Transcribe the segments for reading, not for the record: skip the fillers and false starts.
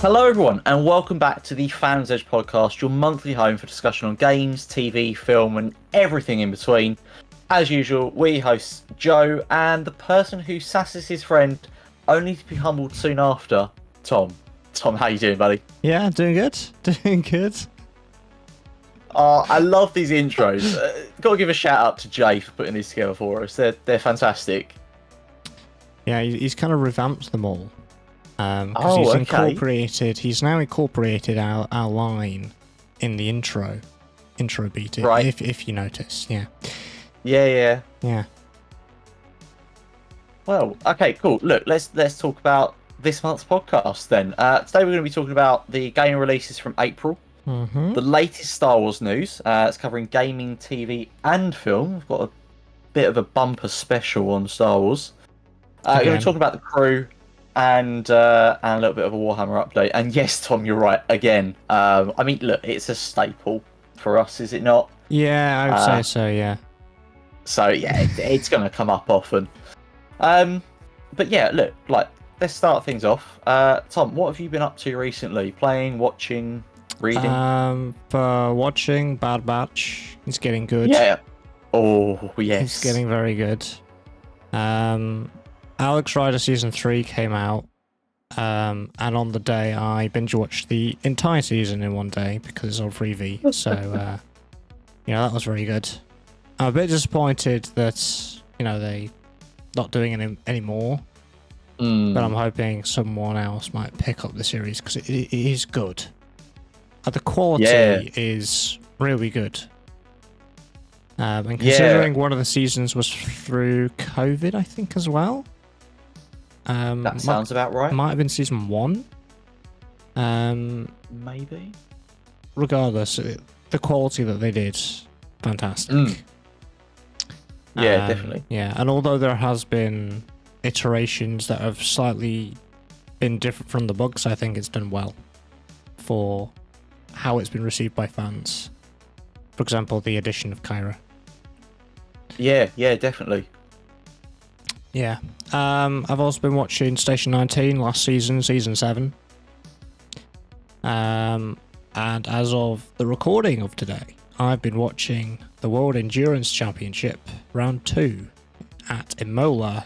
Hello, everyone, and welcome back to the Fans Edge podcast, your monthly home for discussion on games, TV, film, and everything in between. As usual, we host Joe and the person who sasses his friend, only to be humbled soon after, Tom. Tom, how you doing, buddy? Yeah, doing good. Doing good. I love these intros. Got to give a shout out to Jay for putting these together for us. They're fantastic. Yeah, he's kind of revamped them all. Okay. He's now incorporated our line in the intro beat, Right. if you notice, yeah. Yeah. Yeah. Well, okay, cool. Look, let's talk about this month's podcast then. Today we're going to be talking about the game releases from April, the latest Star Wars news. It's covering gaming, TV, and film. We've got a bit of a bumper special on Star Wars. We're going to talk about the crew and a little bit of a Warhammer update. And yes, Tom, you're right again. I mean, look, it's a staple for us, is it not? Yeah, I would say so, yeah. So yeah, it's going to come up often. But yeah, look, let's start things off. Tom, what have you been up to recently? Playing, watching, reading? For watching Bad Batch, it's getting good. Yeah. Oh, yes. It's getting very good. Alex Rider Season 3 came out, and on the day I binge-watched the entire season in one day because it's on Freevee, so, that was very good. I'm a bit disappointed that, they're not doing it anymore, but I'm hoping someone else might pick up the series because it is good. The quality is really good. And considering one of the seasons was through COVID, I think, as well. That sounds about right. Might have been season 1. Maybe. Regardless, the quality that they did, fantastic. Yeah, definitely. Yeah, and although there has been iterations that have slightly been different from the books, I think it's done well for how it's been received by fans. For example, the addition of Kyra. Yeah, definitely. Yeah. I've also been watching Station 19 last season, season 7. And as of the recording of today, I've been watching the World Endurance Championship round 2 at Imola,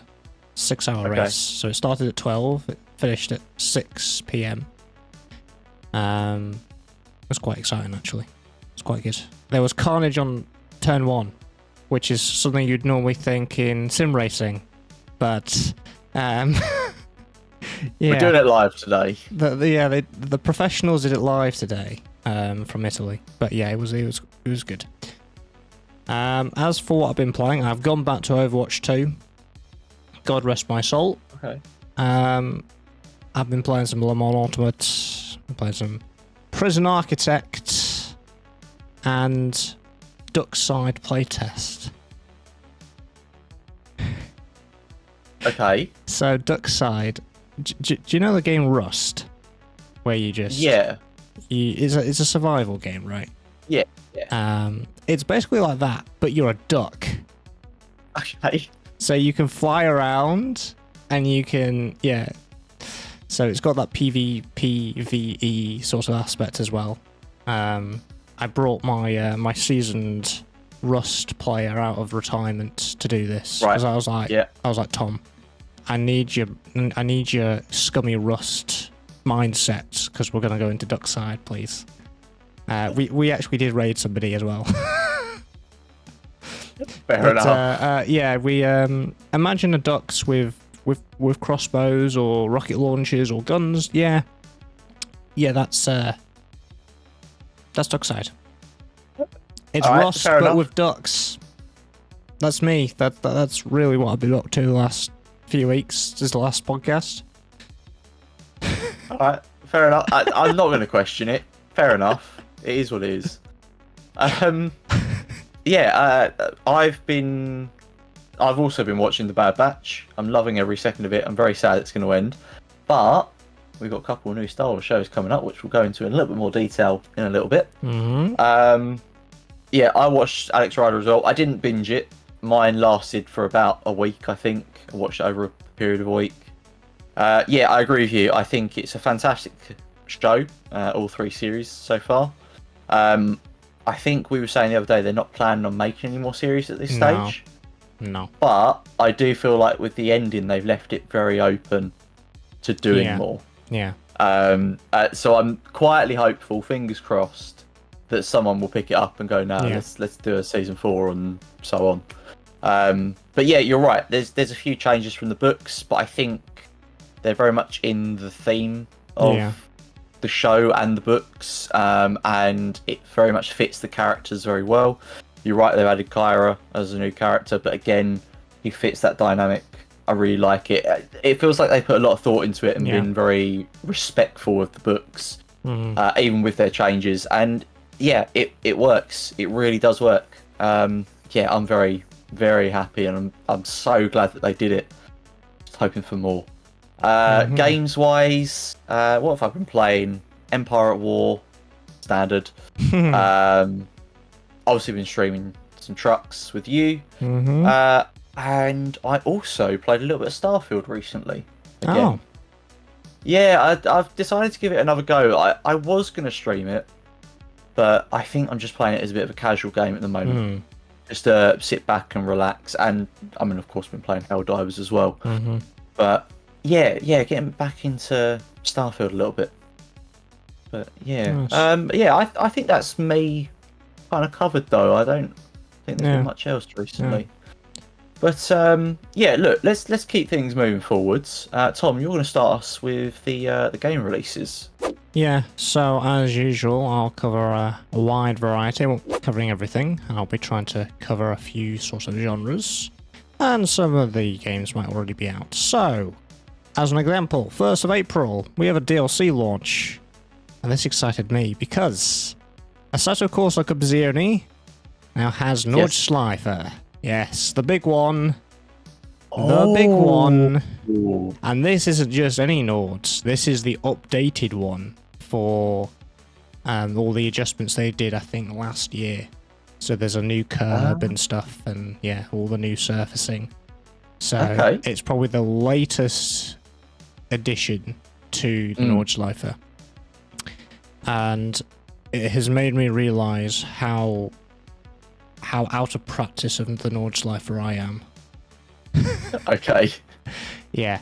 6-hour race. So it started at 12, it finished at 6 p.m. It was quite exciting, actually. It's quite good. There was carnage on turn 1, which is something you'd normally think in sim racing, but we're doing it live today. The professionals did it live today from Italy, but yeah, it was good. As for what I've been playing, I've gone back to Overwatch 2. God rest my soul. Okay. I've been playing some Le Mans Ultimate, I've played some Prison Architect, and Duckside playtest. Okay. So Duckside, do you know the game Rust, where you just it's a survival game, right? Yeah. It's basically like that, but you're a duck. Okay. So you can fly around, and you can So it's got that PvPvE sort of aspect as well. I brought my my seasoned Rust player out of retirement to do this because I was like, Tom, I need your scummy Rust mindset because we're gonna go into Duckside, please. We actually did raid somebody as well. Fair enough. We imagine a ducks with crossbows or rocket launchers or guns. Yeah, that's Duckside. It's Rust, but enough. with ducks. That's me. That's really what I've been up to the last few weeks. This is the last podcast. All right, fair enough. I'm not going to question it. Fair enough. It is what it is. I've also been watching The Bad Batch. I'm loving every second of it. I'm very sad it's going to end. But we've got a couple of new Star Wars shows coming up, which we'll go into in a little bit more detail in a little bit. Mm-hmm. I watched Alex Rider as well. I didn't binge it. Mine lasted for about a week, I think. I watched it over a period of a week. I agree with you. I think it's a fantastic show, all 3 series so far. I think we were saying the other day they're not planning on making any more series at this stage. No. But I do feel like with the ending, they've left it very open to doing more. Yeah. So I'm quietly hopeful, fingers crossed, that someone will pick it up and go, no, let's do a season 4 and so on. But yeah, you're right. There's a few changes from the books, but I think they're very much in the theme of the show and the books, and it very much fits the characters very well. You're right, they've added Kyra as a new character, but again, he fits that dynamic. I really like it. It feels like they put a lot of thought into it and been very respectful of the books, even with their changes. And yeah, it works. It really does work. I'm very, very happy, and I'm so glad that they did it. Just hoping for more. Games-wise, what have I been playing? Empire at War, standard. Obviously been streaming some trucks with you. And I also played a little bit of Starfield recently. Again. Oh. Yeah, I've decided to give it another go. I was going to stream it, but I think I'm just playing it as a bit of a casual game at the moment. Just to sit back and relax. And, I mean, of course, been playing Helldivers as well. But, yeah, getting back into Starfield a little bit. But, yeah. Nice. I think that's me kind of covered, though. I don't think there's been much else recently. But look, let's keep things moving forwards. Tom, you're going to start us with the game releases. Yeah, so as usual, I'll cover a wide variety. I won't be covering everything, and I'll be trying to cover a few sort of genres. And some of the games might already be out. So, as an example, 1st of April, we have a DLC launch. And this excited me because Assetto Corsa Cubzioni now has Nordschleife. Yes, the big one. The big one. And this isn't just any Nords. This is the updated one for all the adjustments they did, I think, last year. So there's a new curb and stuff, and yeah, all the new surfacing. So it's probably the latest addition to the Nordschleife. And it has made me realise how out of practice of the Nordschleife I am. Okay. Yeah.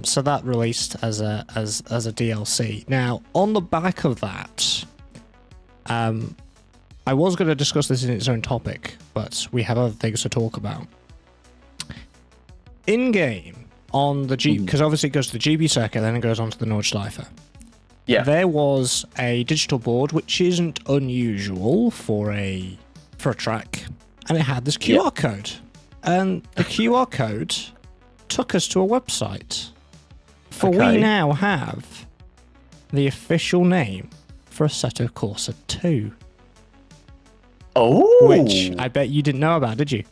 So that released as a DLC. Now, on the back of that, I was going to discuss this in its own topic, but we have other things to talk about. In game on the G, because obviously it goes to the GB circuit, then it goes on to the Nordschleife. Yeah. There was a digital board, which isn't unusual for a track, and it had this QR code, and the QR code took us to a website. For we now have the official name for Assetto Corsa 2. Oh, which I bet you didn't know about, did you?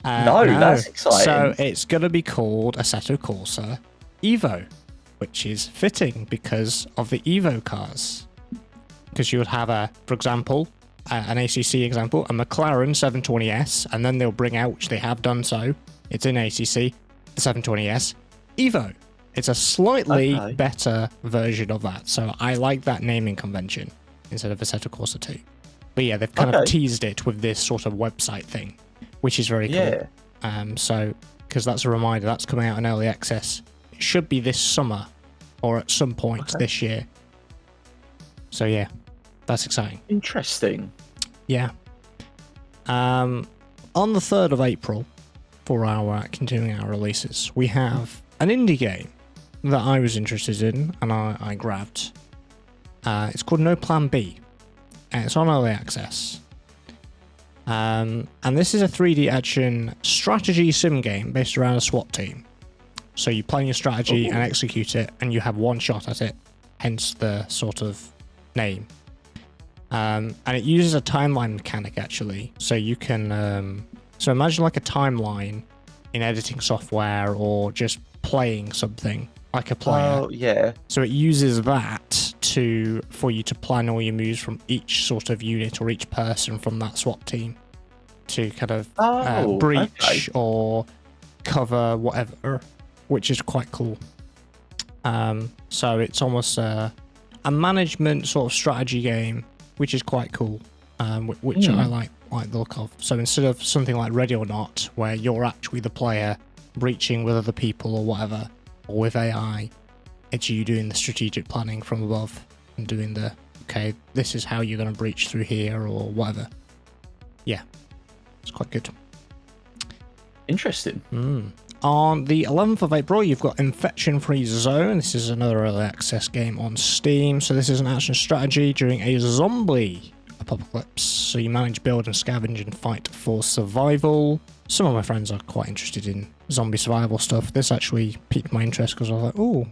No, that's exciting. So it's going to be called Assetto Corsa Evo, which is fitting because of the Evo cars. Because you would have for example, an ACC example, a McLaren 720S, and then they'll bring out, which they have done so, it's in ACC, the 720S Evo. It's a slightly better version of that, so I like that naming convention instead of Assetto Corsa 2. But yeah, they've kind of teased it with this sort of website thing, which is very cool. So, because that's a reminder, that's coming out in early access. It should be this summer, or at some point this year. So yeah, that's exciting. Interesting. Yeah. On the 3rd of April, for our continuing our releases, we have an indie game that I was interested in and I grabbed. It's called No Plan B. And it's on early access. And this is a 3D action strategy sim game based around a SWAT team. So you plan your strategy and execute it, and you have one shot at it, hence the sort of name. And it uses a timeline mechanic, actually. So you can... so imagine like a timeline in editing software or just playing something like a player. Oh, yeah. So it uses that for you to plan all your moves from each sort of unit or each person from that SWAT team to kind of breach or cover whatever, which is quite cool. So it's almost a management sort of strategy game, which is quite cool, which I like the look of. So instead of something like Ready or Not, where you're actually the player breaching with other people or whatever, or with AI, it's you doing the strategic planning from above and doing the, okay, this is how you're going to breach through here or whatever. Yeah, it's quite good. Interesting. On the 11th of April, you've got Infection Free Zone. This is another early access game on Steam. So this is an action strategy during a zombie apocalypse. So you manage, build, and scavenge and fight for survival. Some of my friends are quite interested in zombie survival stuff. This actually piqued my interest because I was like, oh,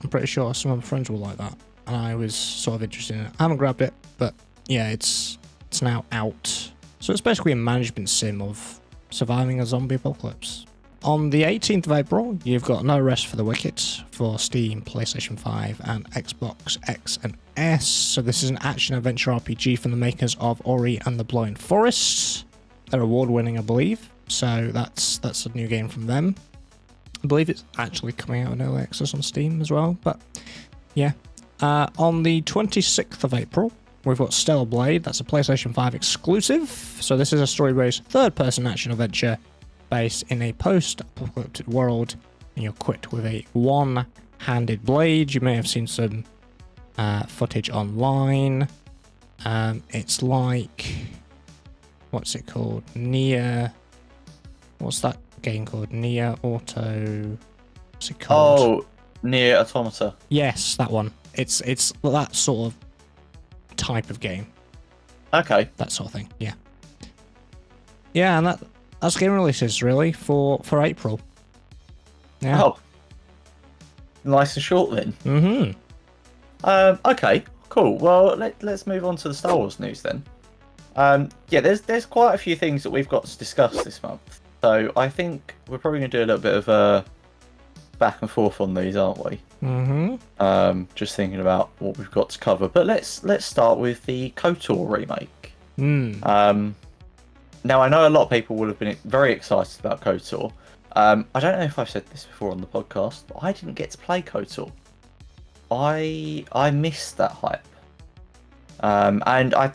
I'm pretty sure some of my friends will like that. And I was sort of interested in it. I haven't grabbed it, but yeah, it's now out. So it's basically a management sim of surviving a zombie apocalypse. On the 18th of April, you've got No Rest for the Wicked for Steam, PlayStation 5, and Xbox X and S. So this is an action-adventure RPG from the makers of Ori and the Blind Forest. They're award-winning, I believe. So that's a new game from them. I believe it's actually coming out in early access on Steam as well. But yeah. On the 26th of April, we've got Stellar Blade. That's a PlayStation 5 exclusive. So this is a story-based third-person action-adventure based in a post-apocalyptic world, and you're equipped with a one-handed blade. You may have seen some footage online. It's like, what's it called? What's that game called? Nier Auto. What's it called? Oh, Nier Automata. Yes, that one. It's that sort of type of game. Okay. That sort of thing. Yeah. Yeah, and that's game releases really for April. Yeah. Oh, nice and short then. Okay, cool. Well, let's move on to the Star Wars news then. Yeah, there's quite a few things that we've got to discuss this month. So I think we're probably going to do a little bit of a back and forth on these, aren't we? Just thinking about what we've got to cover. But let's start with the KOTOR remake. Now, I know a lot of people would have been very excited about KOTOR. I don't know if I've said this before on the podcast, but I didn't get to play KOTOR. I missed that hype. And I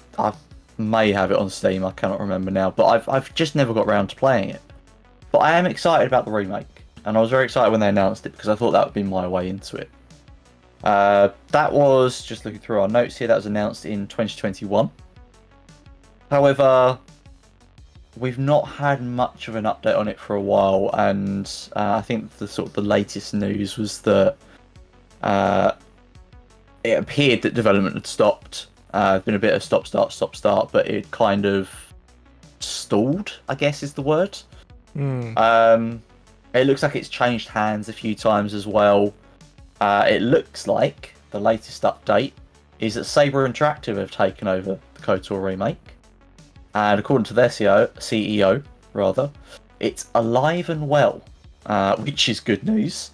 may have it on Steam, I cannot remember now, but I've just never got around to playing it. But I am excited about the remake, and I was very excited when they announced it because I thought that would be my way into it. That was, just looking through our notes here, that was announced in 2021. However, we've not had much of an update on it for a while, and I think the latest news was that it appeared that development had stopped. There's been a bit of stop-start, but it kind of stalled, I guess is the word. It looks like it's changed hands a few times as well. It looks like the latest update is that Saber Interactive have taken over the KOTOR remake. And according to their CEO, it's alive and well, which is good news.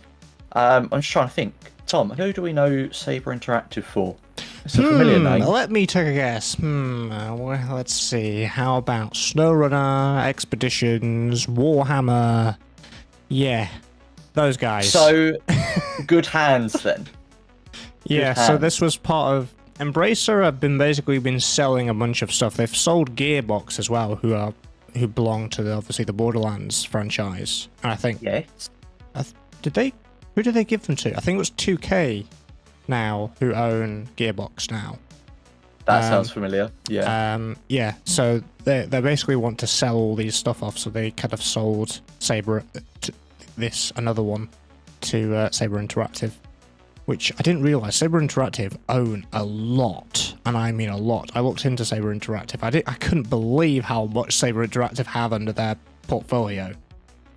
I'm just trying to think. Tom, who do we know Saber Interactive for? It's a familiar name. Let me take a guess. Well, let's see. How about SnowRunner, Expeditions, Warhammer? Yeah, those guys. So, good hands then. Yeah, so this was part of... Embracer have been selling a bunch of stuff. They've sold Gearbox as well, who belong to obviously the Borderlands franchise. And I think... Yes. Who did they give them to? I think it was 2K now, who own Gearbox now. That sounds familiar. Yeah. Yeah. So they basically want to sell all these stuff off. So they kind of sold Saber, another one, to Saber Interactive, which I didn't realize. Saber Interactive own a lot, and I mean a lot. I looked into Saber Interactive. I couldn't believe how much Saber Interactive have under their portfolio.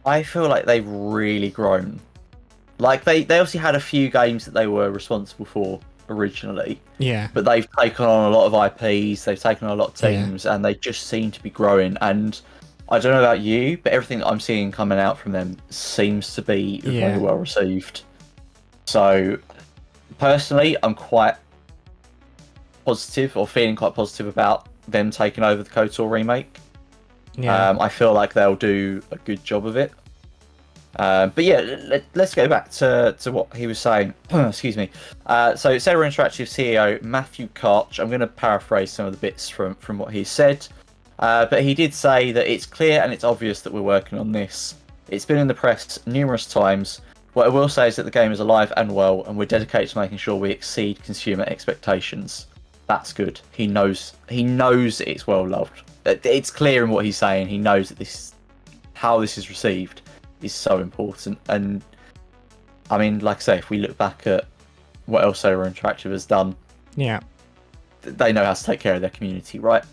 I feel like they've really grown. Like they obviously had a few games that they were responsible for originally. Yeah. But they've taken on a lot of IPs, they've taken on a lot of teams, and they just seem to be growing. And I don't know about you, but everything that I'm seeing coming out from them seems to be very well received. So personally, I'm quite positive, or feeling quite positive about them taking over the KOTOR remake. Yeah. I feel like they'll do a good job of it. But yeah, let's go back to what he was saying. Excuse me. So Saber Interactive CEO Matthew Karch, I'm going to paraphrase some of the bits from what he said. But he did say that it's clear and it's obvious that we're working on this. It's been in the press numerous times. What I will say is that the game is alive and well, and we're dedicated to making sure we exceed consumer expectations. That's good. He knows it's well loved. It's clear in what he's saying. He knows that how this is received is so important. And I mean, like I say, if we look back at what else Saber Interactive has done, yeah, they know how to take care of their community, right?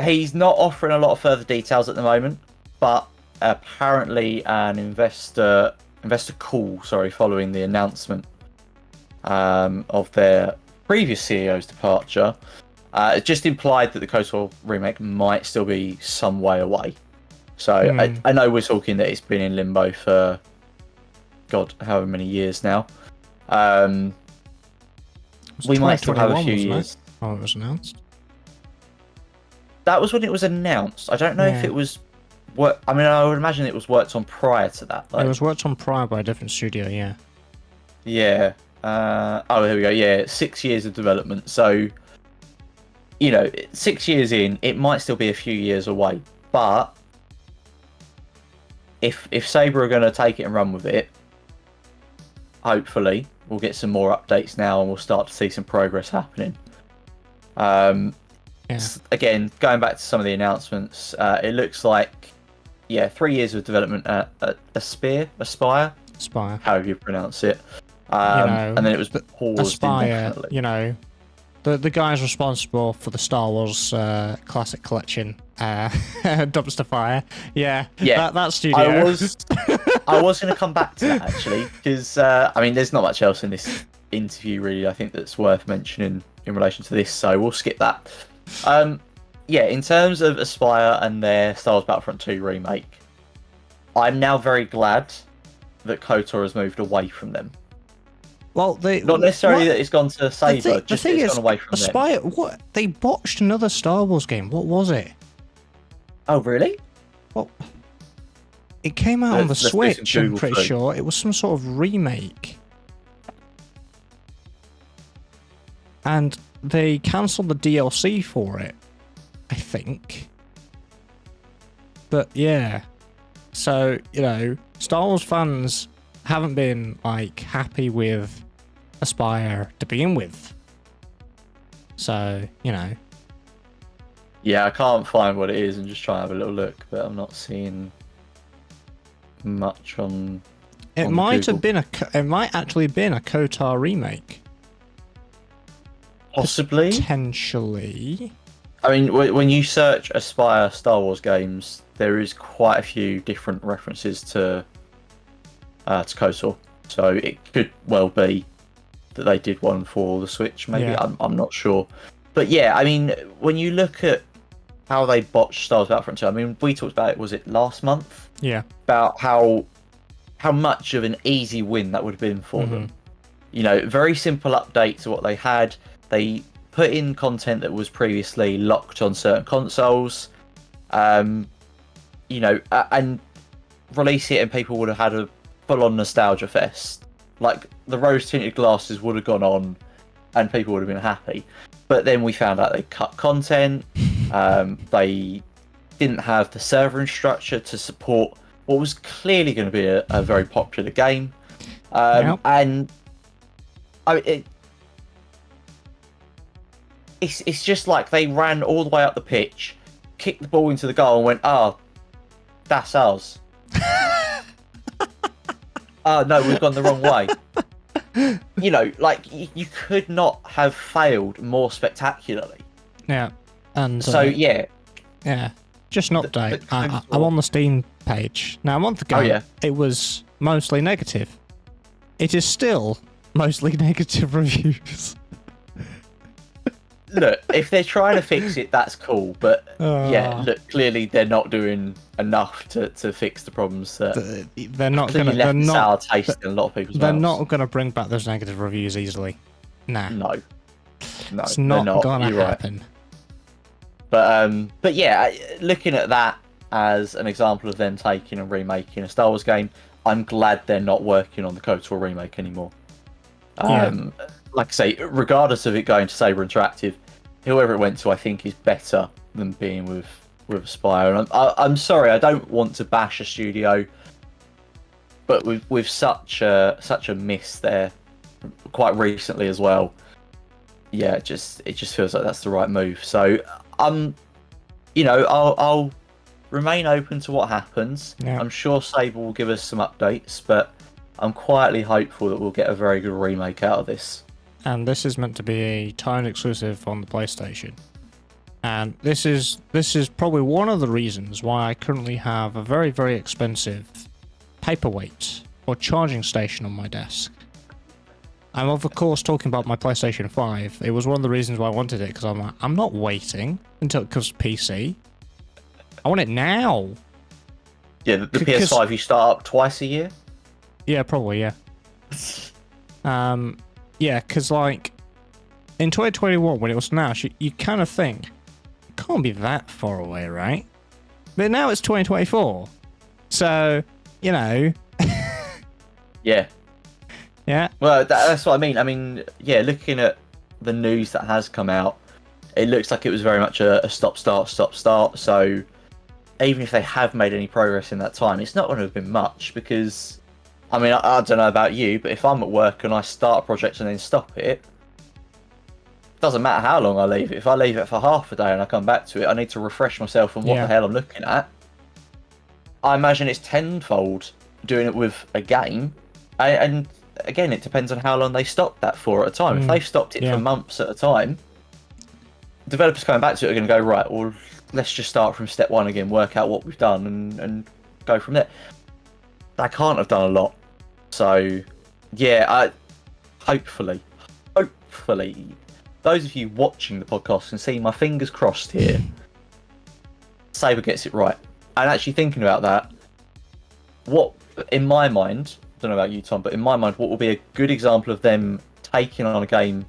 He's not offering a lot of further details at the moment, but apparently an investor call, following the announcement of their previous CEO's departure, it just implied that the KOTOR remake might still be some way away. So I know we're talking that it's been in limbo for God, however many years now. We might still have a few years. Oh, it was announced. That was when it was announced. I don't know if it was I mean, I would imagine it was worked on prior to that. It was worked on prior by a different studio, yeah. Yeah. Here we go. Yeah, 6 years of development. So, 6 years in, it might still be a few years away. But if Saber are going to take it and run with it, hopefully we'll get some more updates now and we'll start to see some progress happening. Again, going back to some of the announcements, it looks like 3 years of development at Aspire, however you pronounce it, and then it was paused Aspire, the guys responsible for the Star Wars Classic Collection, Dumpster Fire, that studio. I was going to come back to that actually, because I mean, there's not much else in this interview really, I think, that's worth mentioning in relation to this, so we'll skip that. In terms of Aspire and their Star Wars Battlefront 2 remake, I'm now very glad that KOTOR has moved away from them. Well, not necessarily that it's gone to Saber, just that it's gone away from Aspire, them. What? They botched another Star Wars game. What was it? Oh, really? Well, it came out on the Switch, I'm pretty sure. It was some sort of remake. And they cancelled the DLC for it, I think. But yeah. So, Star Wars fans haven't been, happy with Aspire to begin with. So, Yeah, I can't find what it is and just try and have a little look, but I'm not seeing much on It on might Google. have been it might actually have been a KOTOR remake. Possibly. Potentially. I mean, when you search Aspire Star Wars games, there is quite a few different references to KOTOR. So it could well be that they did one for the Switch, maybe. Yeah. I'm not sure. But yeah, I mean, when you look at how they botched Star Wars Battlefront 2, I mean, we talked about it, was it last month? Yeah. About how much of an easy win that would have been for them. Very simple update to what they had. They put in content that was previously locked on certain consoles, and release it, and people would have had a full-on nostalgia fest. Like, the rose-tinted glasses would have gone on, and people would have been happy. But then we found out they cut content. They didn't have the server structure to support what was clearly going to be a very popular game. And it's just like they ran all the way up the pitch, kicked the ball into the goal, and went, "Oh, that's ours." Oh no, we've gone the wrong way. You could not have failed more spectacularly. Yeah, and so yeah, just an update. I'm on the Steam page now. A month ago, it was mostly negative. It is still mostly negative reviews. Look, if they're trying to fix it, that's cool. But look, clearly they're not doing enough to fix the problems that they're not going to. They're not sour taste in a lot of people's They're mouths. not going to bring back those negative reviews easily. Nah. No, it's not going to happen. Right. But yeah, looking at that, as an example of them taking and remaking a Star Wars game. I'm glad they're not working on the KOTOR remake anymore. Like I say, regardless of it going to Saber Interactive, whoever it went to, I think is better than being with Aspyr. And I'm sorry, I don't want to bash a studio, but with such a miss there quite recently as well. Yeah, it just feels like that's the right move. So I'll remain open to what happens. Yeah. I'm sure Saber will give us some updates, but I'm quietly hopeful that we'll get a very good remake out of this. And this is meant to be a timed exclusive on the PlayStation. And this is probably one of the reasons why I currently have a very, very expensive paperweight or charging station on my desk. I'm of course talking about my PlayStation 5. It was one of the reasons why I wanted it, because I'm like, I'm not waiting until it comes to PC. I want it now. Yeah, the PS5 you start up twice a year? Yeah, probably, yeah. Yeah, because like in 2021 when it was announced, you kind of think it can't be that far away, right? But now it's 2024. So, Yeah. Yeah. Well, that's what I mean. I mean, yeah, looking at the news that has come out, it looks like it was very much a stop-start. So even if they have made any progress in that time, it's not going to have been much because, I mean, I don't know about you, but if I'm at work and I start a project and then stop it, doesn't matter how long I leave it. If I leave it for half a day and I come back to it, I need to refresh myself on what the hell I'm looking at. I imagine it's tenfold doing it with a game. And again, it depends on how long they stopped that for at a time. If they've stopped it for months at a time, developers coming back to it are going to go, right, well, let's just start from step one again, work out what we've done and go from there. They can't have done a lot. So, yeah, hopefully, those of you watching the podcast can see my fingers crossed here. Saber gets it right. And actually thinking about that, what, in my mind, I don't know about you, Tom, but in my mind, what will be a good example of them taking on a game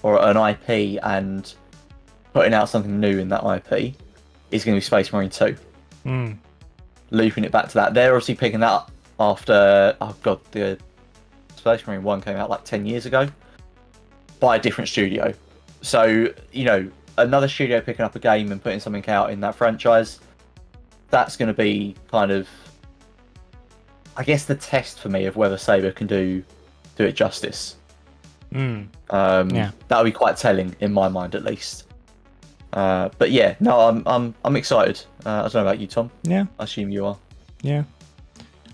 or an IP and putting out something new in that IP is going to be Space Marine 2. Looping it back to that. They're obviously picking that up after, the Space Marine 1 came out like 10 years ago by a different studio. So, another studio picking up a game and putting something out in that franchise, that's going to be kind of, I guess, the test for me of whether Saber can do it justice. That would be quite telling in my mind, at least. But yeah, no, I'm excited. I don't know about you, Tom. Yeah, I assume you are. Yeah,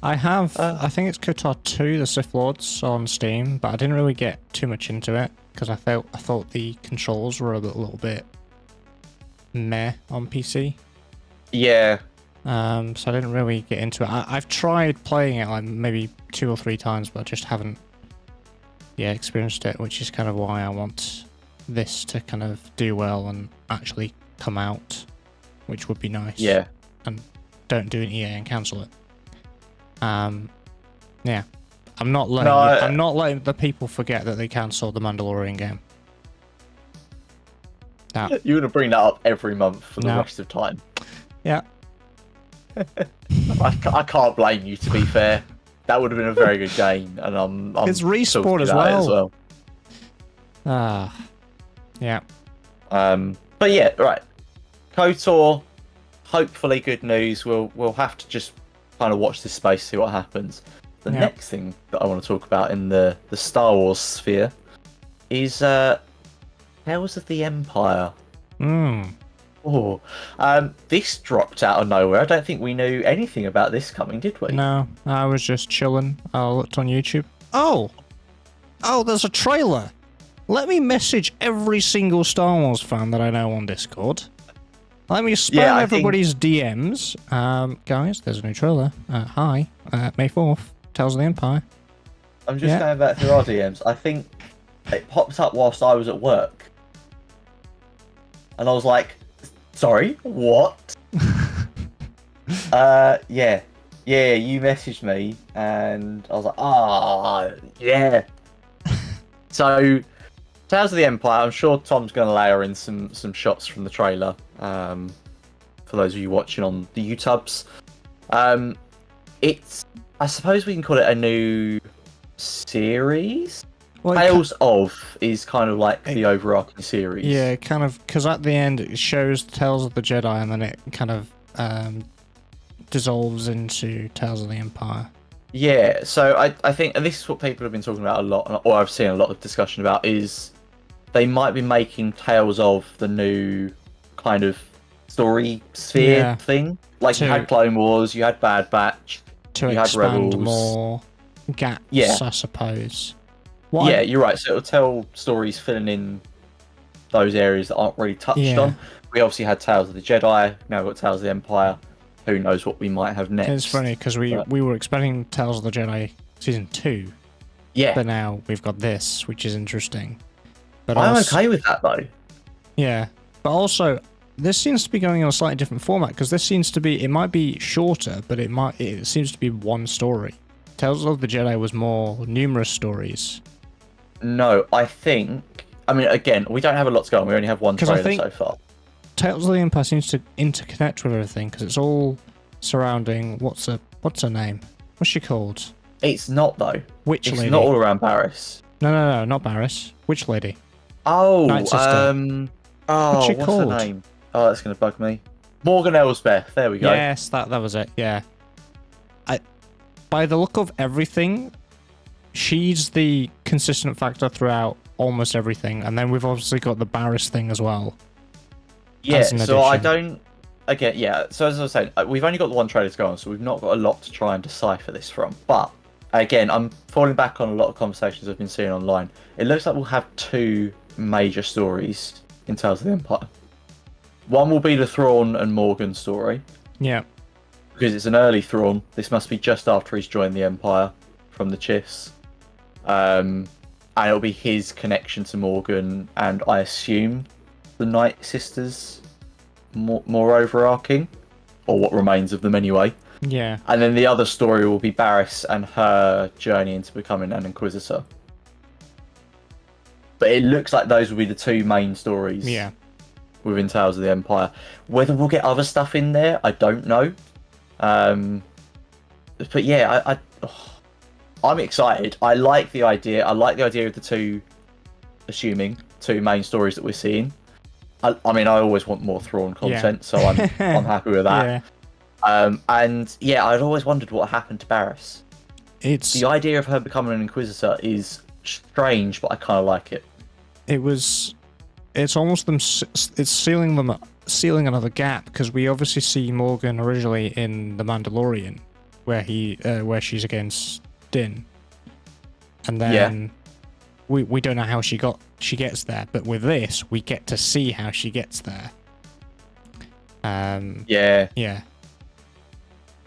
I have. I think it's KOTOR 2, the Sith Lords, on Steam, but I didn't really get too much into it because I thought the controls were a little bit meh on PC. Yeah. So I didn't really get into it. I've tried playing it like maybe 2 or 3 times, but I just haven't experienced it, which is kind of why I want this to kind of do well and actually come out, which would be nice. Yeah. And don't do an EA and cancel it. Yeah. I'm not letting the people forget that they cancelled the Mandalorian game. No. You're gonna bring that up every month for the rest of time. Yeah. I can't blame you, to be fair. That would have been a very good game, and I'm it's Respawn as well. Yeah. But yeah, right. KOTOR, hopefully good news. We'll have to just kind of watch this space, see what happens. The next thing that I want to talk about in the Star Wars sphere is Tales of the Empire. Oh, this dropped out of nowhere. I don't think we knew anything about this coming, did we? No, I was just chilling. I looked on YouTube. Oh, there's a trailer. Let me message every single Star Wars fan that I know on Discord. Let me spam everybody's DMs. Guys, there's a new trailer. Hi, May 4th, Tales of the Empire. I'm just going back through our DMs. I think it popped up whilst I was at work. And I was like, sorry, what? Yeah, you messaged me, and I was like, yeah. So, Tales of the Empire, I'm sure Tom's going to layer in some shots from the trailer. for those of you watching on the YouTubes. It's, I suppose we can call it a new series. Well, Tales of is kind of like the overarching series. Yeah, kind of, because at the end it shows Tales of the Jedi, and then it kind of dissolves into Tales of the Empire. Yeah, so I think, and this is what people have been talking about a lot, or I've seen a lot of discussion about, is they might be making Tales of the new kind of story sphere thing. Like, you had Clone Wars, you had Bad Batch, you had Rebels. More gaps, I suppose. You're right. So it'll tell stories filling in those areas that aren't really touched on. We obviously had Tales of the Jedi, now we've got Tales of the Empire. Who knows what we might have next. It's funny, because we were expecting Tales of the Jedi Season 2. Yeah. But now we've got this, which is interesting. But I'm okay with that, though. Yeah. But also, this seems to be going on a slightly different format, because this seems to be, it might be shorter, but it seems to be one story. Tales of the Jedi was more numerous stories. No, I mean, again, we don't have a lot to go on. We only have one trailer so far. Tales of the Empire seems to interconnect with everything, because it's all surrounding what's her name? What's she called? It's not, though. Which lady? It's not all around Barriss. No, not Barriss. Which lady? Oh, what's she called? Her name? Oh, that's gonna bug me. Morgan Elsbeth. There we go. Yes, that was it. Yeah. By the look of everything, she's the consistent factor throughout almost everything, and then we've obviously got the Barriss thing as well. Yeah, so I don't... Again, yeah, so as I was saying, we've only got the one trailer to go on, so we've not got a lot to try and decipher this from. But, again, I'm falling back on a lot of conversations I've been seeing online. It looks like we'll have two major stories in Tales of the Empire. One will be the Thrawn and Morgan story. Yeah. Because it's an early Thrawn. This must be just after he's joined the Empire from the Chiss. And it'll be his connection to Morgan, and I assume the Night Sisters more overarching, or what remains of them anyway. Yeah. And then the other story will be Barriss and her journey into becoming an Inquisitor. But it looks like those will be the two main stories within Tales of the Empire. Whether we'll get other stuff in there, I don't know. But yeah, I'm excited. I like the idea. I like the idea of the two main stories that we're seeing. I mean, I always want more Thrawn content, so I'm happy with that. Yeah. And yeah, I'd always wondered what happened to Barriss. The idea of her becoming an Inquisitor is strange, but I kind of like it. It's almost them. It's sealing another gap, because we obviously see Morgan originally in the Mandalorian, where she's against Din, and then we don't know how she gets there, but with this we get to see how she gets there. Yeah.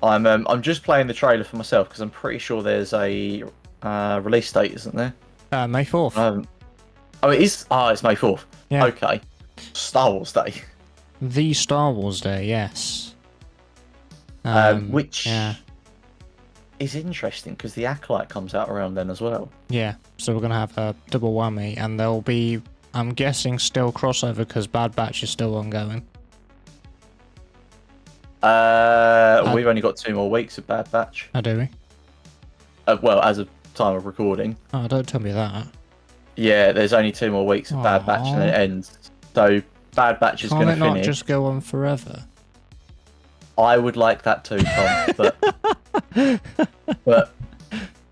I'm just playing the trailer for myself, because I'm pretty sure there's a release date, isn't there? May 4th. It is. It's May 4th. Yeah. Okay. Star Wars Day. The Star Wars Day, yes. Which is interesting, because the Acolyte comes out around then as well. Yeah, so we're going to have a double whammy, and there'll be, I'm guessing, still crossover, because Bad Batch is still ongoing. We've only got 2 more weeks of Bad Batch. Oh, do we? Well, as of time of recording. Oh, don't tell me that. Yeah, there's only 2 more weeks of Bad Batch, and it ends. So Bad Batch is going to finish. Can't it not just go on forever? I would like that too, Tom, but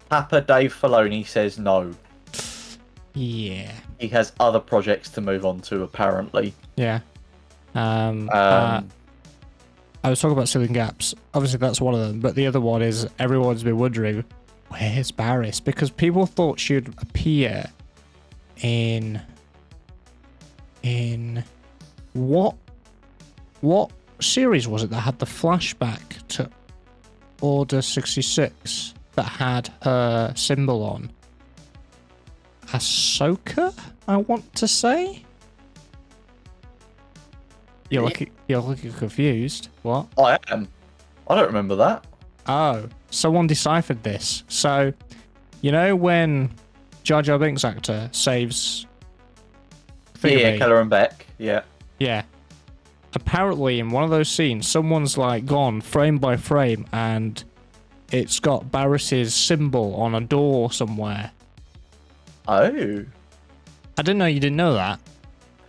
Papa Dave Filoni says no. Yeah. He has other projects to move on to, apparently. Yeah. I was talking about sealing gaps. Obviously, that's one of them. But the other one is everyone's been wondering, where's Barriss? Because people thought she'd appear in what series was it that had the flashback to Order 66 that had her symbol on? Ahsoka, I want to say. You're looking confused. What? I am. I don't remember that. Oh, someone deciphered this. So, you know when Jar Jar Binks actor saves Keller and Beck. Yeah. Yeah. apparently in one of those scenes, someone's like gone frame by frame, and it's got Barris's symbol on a door somewhere. Oh. I didn't know you didn't know that.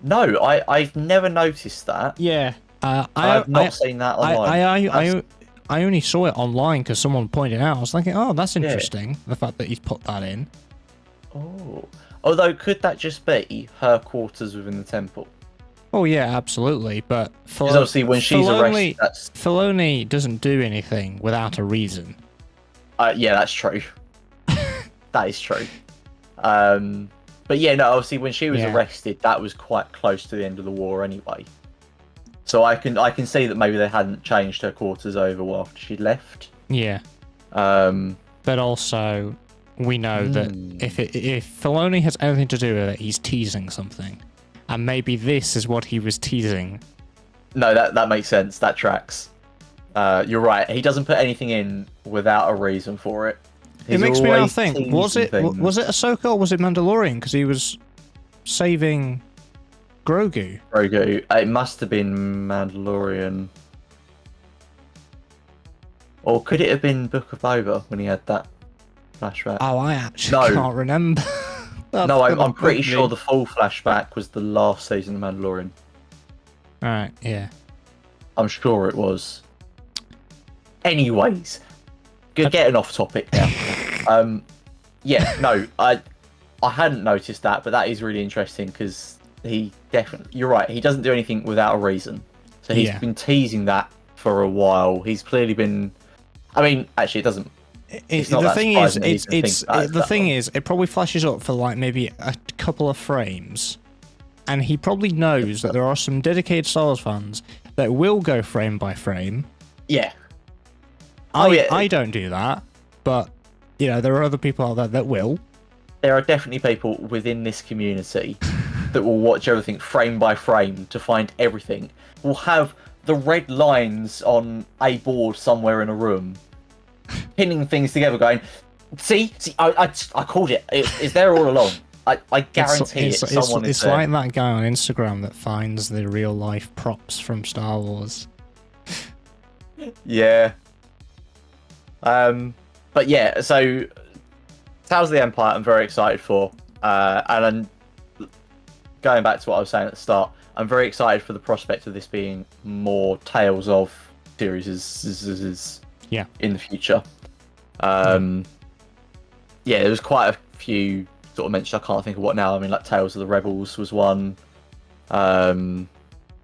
No, I've never noticed that. Yeah. I've not seen that online. I only saw it online because someone pointed it out. I was thinking, oh, that's interesting. The fact that he's put that in. Oh. Although, could that just be her quarters within the temple? Oh, yeah, absolutely. But because obviously when she's arrested, Filoni doesn't do anything without a reason. Yeah, that's true. That is true. But yeah, no, obviously when she was arrested, that was quite close to the end of the war anyway. So I can see that maybe they hadn't changed her quarters over after she'd left. Yeah. But also, we know that if Filoni has anything to do with it, he's teasing something. And maybe this is what he was teasing. No, that makes sense. That tracks. You're right. He doesn't put anything in without a reason for it. It makes me now think, was it Ahsoka or was it Mandalorian? Because he was saving Grogu. It must have been Mandalorian. Or could it have been Book of Boba when he had that flashback? Oh, I actually can't remember. No, I'm pretty sure the full flashback was the last season of Mandalorian. Alright, yeah. I'm sure it was. Anyways, getting off topic now. Yeah, no, I hadn't noticed that, but that is really interesting because he definitely, you're right, he doesn't do anything without a reason. So he's been teasing that for a while. He's clearly been, I mean, actually it doesn't. The thing is, it probably flashes up for like maybe a couple of frames, and he probably knows that there are some dedicated Star Wars fans that will go frame by frame. Yeah. I don't do that, but you know there are other people out there that will. There are definitely people within this community that will watch everything frame by frame to find everything. Will have the red lines on a board somewhere in a room, pinning things together, going, see, I called it. It's there all along. I guarantee it's like that guy on Instagram that finds the real life props from Star Wars. Yeah. But yeah, so Tales of the Empire I'm very excited for. And going back to what I was saying at the start, I'm very excited for the prospect of this being more Tales of series in the future. Yeah, there was quite a few sort of mentioned. I can't think of what now. I mean, like Tales of the Rebels was one,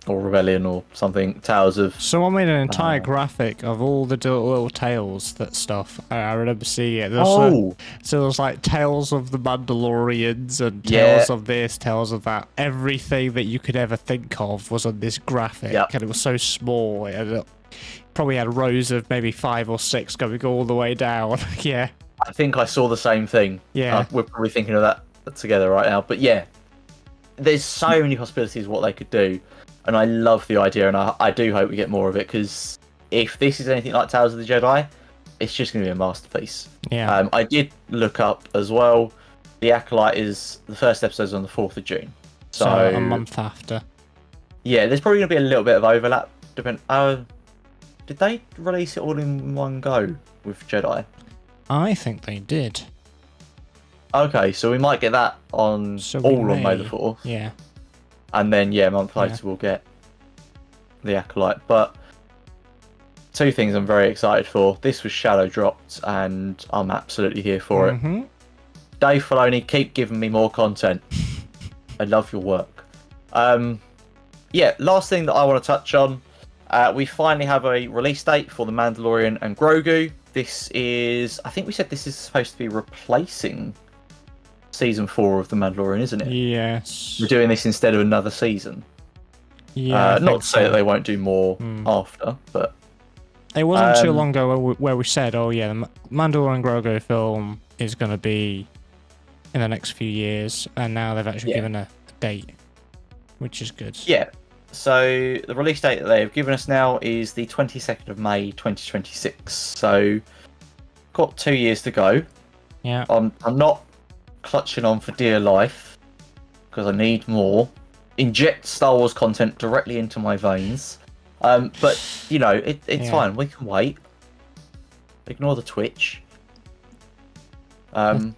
or Rebellion or something. Tales of. Someone made an entire graphic of all the little Tales stuff. I remember seeing it. So there's like Tales of the Mandalorians and Tales of this, Tales of that. Everything that you could ever think of was on this graphic, and it was so small. It probably had rows of maybe 5 or 6 going all the way down. Yeah. I think I saw the same thing. Yeah. We're probably thinking of that together right now. But yeah, there's so many possibilities of what they could do. And I love the idea, and I do hope we get more of it, because if this is anything like Tales of the Jedi, it's just going to be a masterpiece. Yeah. I did look up as well. The Acolyte is the first episode's on the 4th of June. So a month after. Yeah, there's probably going to be a little bit of overlap. Did they release it all in one go with Jedi? I think they did. Okay, so we might get that on on May the 4th. Yeah. And then, a month later we'll get the Acolyte. But 2 things I'm very excited for. This was shadow dropped, and I'm absolutely here for it. Dave Filoni, keep giving me more content. I love your work. Last thing that I want to touch on. We finally have a release date for The Mandalorian and Grogu. This is, I think we said this is supposed to be replacing season 4 of The Mandalorian, isn't it? Yes. We're doing this instead of another season. Yeah. Not to say that they won't do more after, but it wasn't too long ago where we said, oh yeah, the Mandalorian Grogu film is going to be in the next few years, and now they've actually given a date, which is good. Yeah. So the release date that they've given us now is the 22nd of May 2026. So got 2 years to go. Yeah. I'm not clutching on for dear life because I need more. inject Star Wars content directly into my veins. But you know, it's fine. We can wait. Ignore the Twitch. I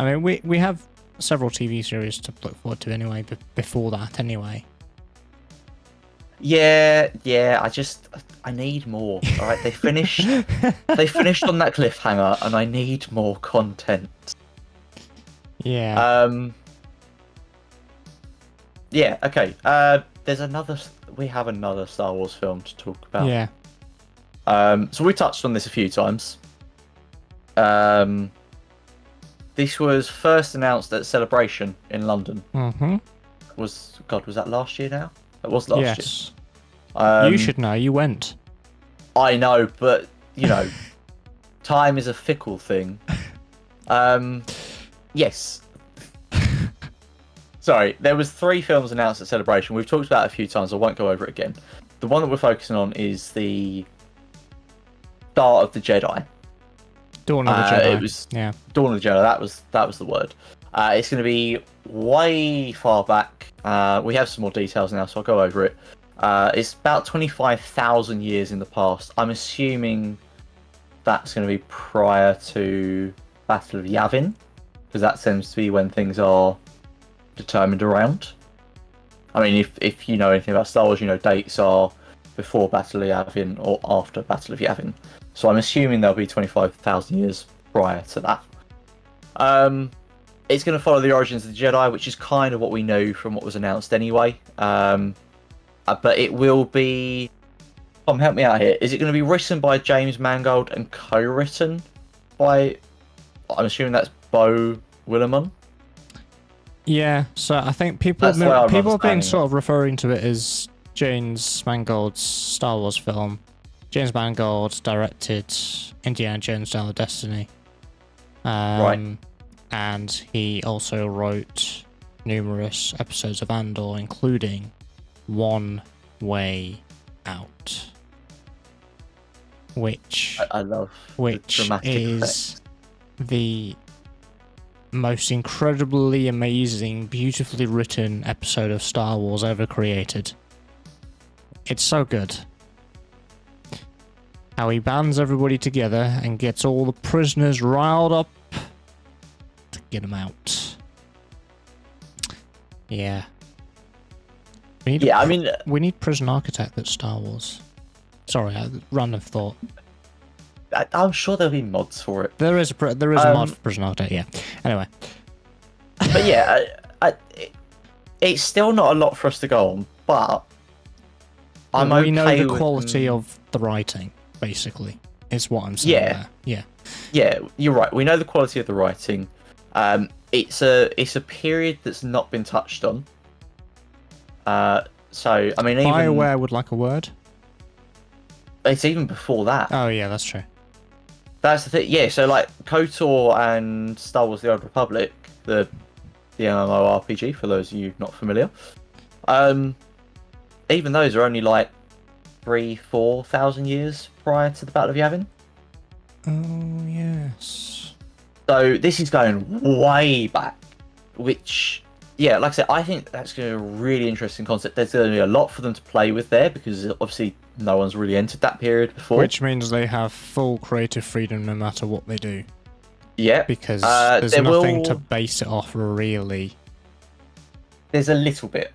mean, we have several TV series to look forward to anyway. Before that, anyway. Yeah. I need more. All right, they finished. They finished on that cliffhanger, and I need more content. Yeah. Yeah. Okay. We have another Star Wars film to talk about. Yeah. So we touched on this a few times. This was first announced at Celebration in London. Mm-hmm. Was that last year now? It was last year. Yes. You should know. You went. I know, but you know, time is a fickle thing. Yes. Sorry, there was 3 films announced at Celebration. We've talked about it a few times. I won't go over it again. The one that we're focusing on is the start of the Jedi. Dawn of the Jedi. It was Dawn of the Jedi. That was the word. It's going to be way far back. We have some more details now, so I'll go over it. It's about 25,000 years in the past. I'm assuming that's going to be prior to Battle of Yavin, because that seems to be when things are determined around. I mean, if you know anything about Star Wars, you know dates are before Battle of Yavin or after Battle of Yavin. So I'm assuming there'll be 25,000 years prior to that. It's going to follow the origins of the Jedi, which is kind of what we know from what was announced anyway. But it will be... Tom, help me out here. Is it going to be written by James Mangold and co-written by... I'm assuming that's Beau Willimon? Yeah, so I think people have been sort of referring to it as James Mangold's Star Wars film. James Mangold directed Indiana Jones Dial of Destiny. Right. And he also wrote numerous episodes of Andor, including One Way Out. Which I love is the most incredibly amazing, beautifully written episode of Star Wars ever created. It's so good. How he bands everybody together and gets all the prisoners riled up to get them out. Yeah. We need Prison Architect that's Star Wars. Sorry, random thought. I'm sure there'll be mods for it. There is a mod for Prison Architect, yeah. Anyway. But yeah, it's still not a lot for us to go on, but we know the quality of the writing, basically, is what I'm saying there. Yeah. Yeah, you're right. We know the quality of the writing. It's a period that's not been touched on. So, I mean, even... BioWare would like a word? It's even before that. Oh, yeah, that's true. That's the thing. Yeah, so like KOTOR and Star Wars: The Old Republic, the MMORPG, for those of you not familiar, even those are only like 3,000-4,000 years prior to the Battle of Yavin. Oh yes. So this is going way back, which, yeah, like I said, I think that's going to be a really interesting concept. There's going to be a lot for them to play with there, because obviously no one's really entered that period before. Which means they have full creative freedom no matter what they do. Yeah. Because there's nothing to base it off, really. There's a little bit.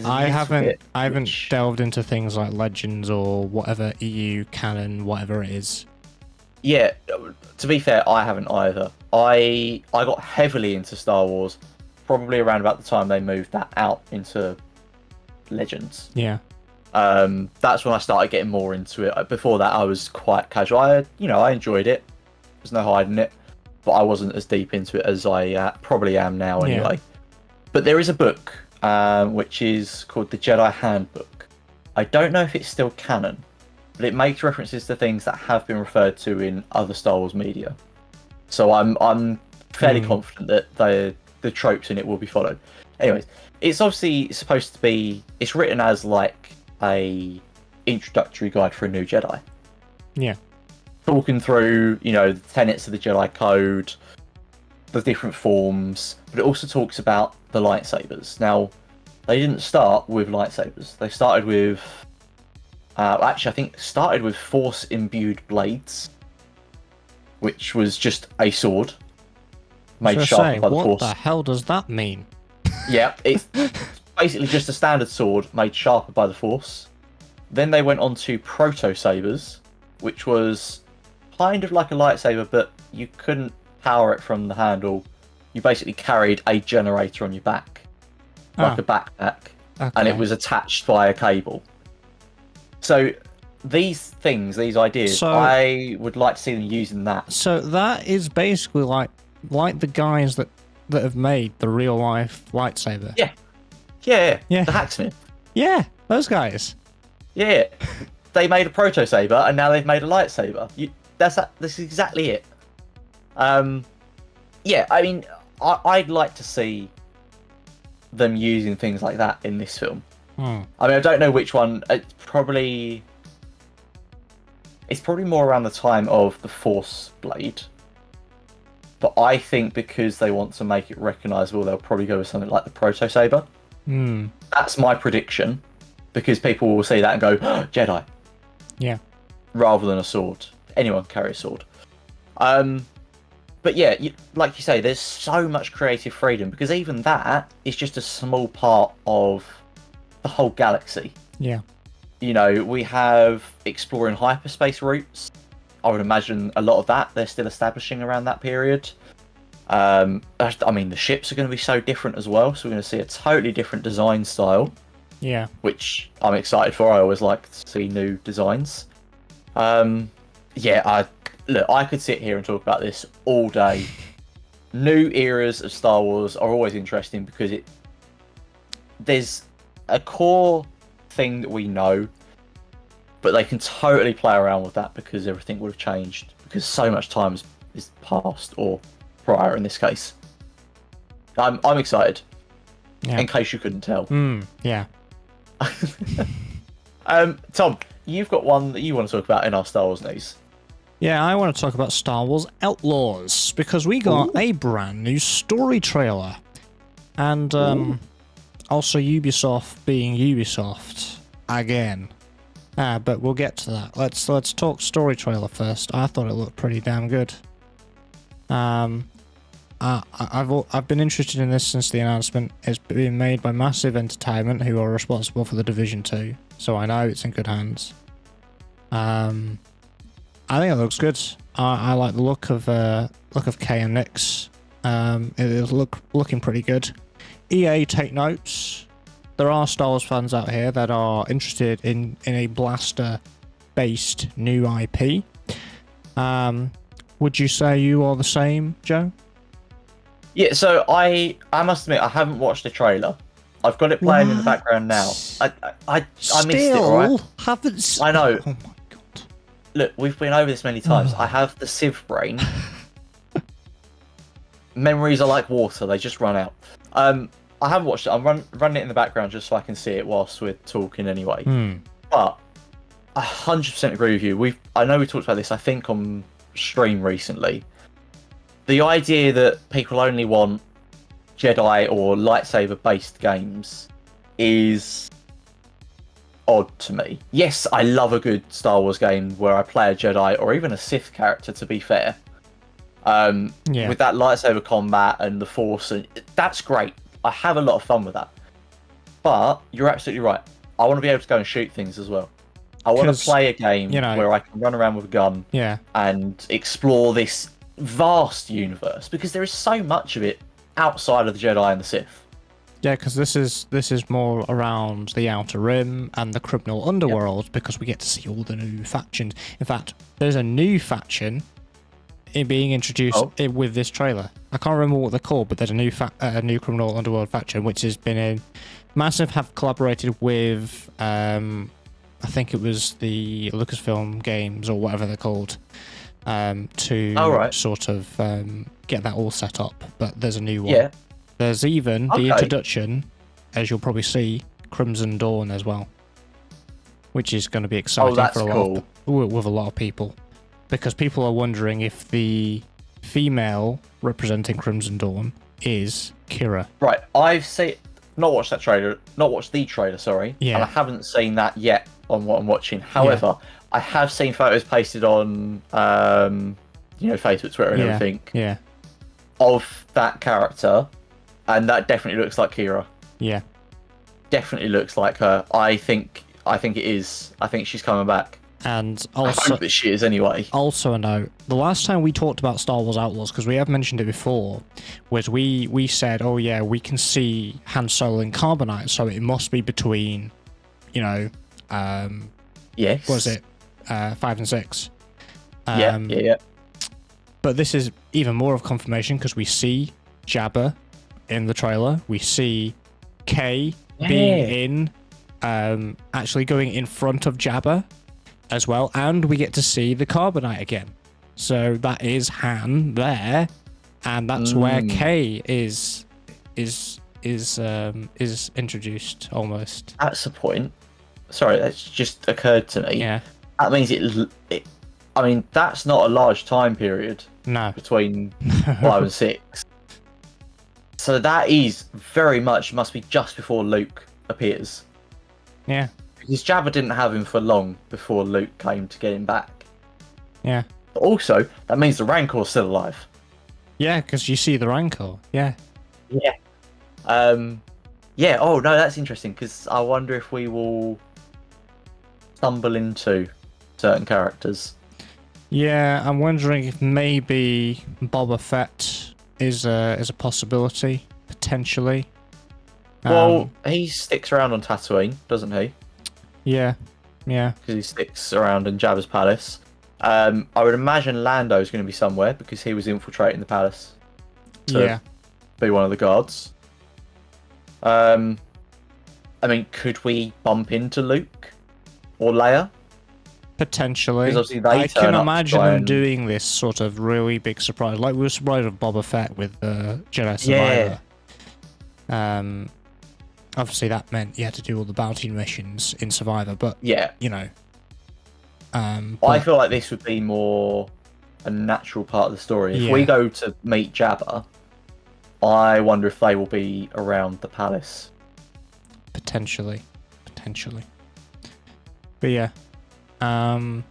I haven't delved into things like Legends or whatever EU canon, whatever it is. Yeah, to be fair, I haven't either. I got heavily into Star Wars probably around about the time they moved that out into Legends. Yeah. That's when I started getting more into it. Before that, I was quite casual. I enjoyed it. There's no hiding it, but I wasn't as deep into it as I probably am now anyway. Yeah. But there is a book which is called the Jedi Handbook. I don't know if it's still canon, but it makes references to things that have been referred to in other Star Wars media. So I'm fairly confident that the tropes in it will be followed. Anyways, it's obviously supposed to be... It's written as like a introductory guide for a new Jedi. Yeah. Talking through, the tenets of the Jedi Code, the different forms, but it also talks about the lightsabers. Now, they didn't start with lightsabers. They started with, actually, I think started with Force-imbued blades, which was just a sword made sharper by the Force. What the hell does that mean? Yeah, it's basically just a standard sword made sharper by the Force. Then they went on to proto-sabers, which was kind of like a lightsaber, but you couldn't power it from the handle. You basically carried a generator on your back, like a backpack, and it was attached by a cable. So these things, these ideas, I would like to see them using that. So that is basically like the guys that have made the real life lightsaber. Yeah. The hacksmith. Yeah, those guys. Yeah, they made a proto saber and now they've made a lightsaber. That's exactly it. Yeah, I mean, I'd like to see them using things like that in this film. I mean, I don't know which one. It's probably more around the time of the Force blade. But I think because they want to make it recognisable, they'll probably go with something like the proto saber. That's my prediction, because people will see that and go, oh, Jedi. Yeah. Rather than a sword. Anyone can carry a sword. But yeah, like you say, there's so much creative freedom, because even that is just a small part of the whole galaxy. Yeah. You know, we have exploring hyperspace routes. I would imagine a lot of that they're still establishing around that period. I mean, the ships are going to be so different as well, so we're going to see a totally different design style. Yeah. Which I'm excited for. I always like to see new designs. Yeah, I could sit here and talk about this all day. New eras of Star Wars are always interesting because there's a core thing that we know, but they can totally play around with that because everything would have changed, because so much time is past, or prior in this case. I'm excited. Yeah. In case you couldn't tell. Yeah. Tom, you've got one that you want to talk about in our Star Wars news. Yeah, I want to talk about Star Wars Outlaws, because we got a brand new story trailer. And also Ubisoft being Ubisoft again. But we'll get to that. Let's talk story trailer first. I thought it looked pretty damn good. I've been interested in this since the announcement. It's being made by Massive Entertainment, who are responsible for The Division 2, so I know it's in good hands. I think it looks good. I like the look of Kay and Nix. It is looking pretty good. EA, take notes. There are Star Wars fans out here that are interested in a blaster-based new IP. Would you say you are the same, Joe? Yeah, so I must admit, I haven't watched the trailer. I've got it playing in the background now. I missed it, right? Haven't. I know. Oh my god. Look, we've been over this many times. I have the Civ brain. Memories are like water; they just run out. I haven't watched it. I'm running it in the background just so I can see it whilst we're talking anyway. But I 100% agree with you. I know we talked about this, I think, on stream recently. The idea that people only want Jedi or lightsaber-based games is odd to me. Yes, I love a good Star Wars game where I play a Jedi or even a Sith character, to be fair. With that lightsaber combat and the Force, and that's great. I have a lot of fun with that. But you're absolutely right. I want to be able to go and shoot things as well. I want to play a game where I can run around with a gun and explore this vast universe, because there is so much of it outside of the Jedi and the Sith. Yeah, because this is more around the Outer Rim and the criminal underworld, because we get to see all the new factions. In fact, there's a new faction being introduced with this trailer. I can't remember what they're called, but there's a new criminal underworld faction which has been in. Massive have collaborated with I think it was the Lucasfilm games or whatever they're called, to sort of get that all set up. But there's a new one. Yeah. There's even the introduction, as you'll probably see, Crimson Dawn as well, which is going to be exciting with a lot of people, because people are wondering if the female representing Crimson Dawn is Kira. Right, I've not watched that trailer, not watched the trailer, sorry, Yeah. and I haven't seen that yet on what I'm watching. However, I have seen photos pasted on, Facebook, Twitter, and everything. Yeah. Of that character, and that definitely looks like Kira. Yeah. Definitely looks like her. I think it is. I think she's coming back. And I also, hope that she is anyway. Also a note, the last time we talked about Star Wars Outlaws, because we have mentioned it before, was we said, oh yeah, we can see Han Solo in Carbonite, so it must be between, Yes. what was it, 5 and 6. Yeah. But this is even more of confirmation, because we see Jabba in the trailer. We see Kay being in, actually going in front of Jabba as well, and we get to see the Carbonite again. So that is Han there, and that's where Kay is introduced almost. That's the point. Sorry, that's just occurred to me. Yeah. That means it. I mean, that's not a large time period. No. Between 5 and 6. So that is very much must be just before Luke appears. Yeah. Because Jabba didn't have him for long before Luke came to get him back. Yeah. But also, that means the Rancor's still alive. Yeah, because you see the Rancor. Yeah. Yeah. Yeah. Oh no, that's interesting. Because I wonder if we will stumble into certain characters. Yeah, I'm wondering if maybe Boba Fett is a possibility potentially. Well, he sticks around on Tatooine, doesn't he? Yeah. Because he sticks around in Jabba's palace. I would imagine Lando's going to be somewhere because he was infiltrating the palace to be one of the guards. I mean, could we bump into Luke or Leia? Potentially. Because obviously I can imagine them doing this sort of really big surprise, like we were surprised with Boba Fett with Jedi Survivor. Yeah. Obviously that meant you had to do all the bounty missions in Survivor, but you know. I feel like this would be more a natural part of the story. If we go to meet Jabba, I wonder if they will be around the palace. Potentially. But yeah. The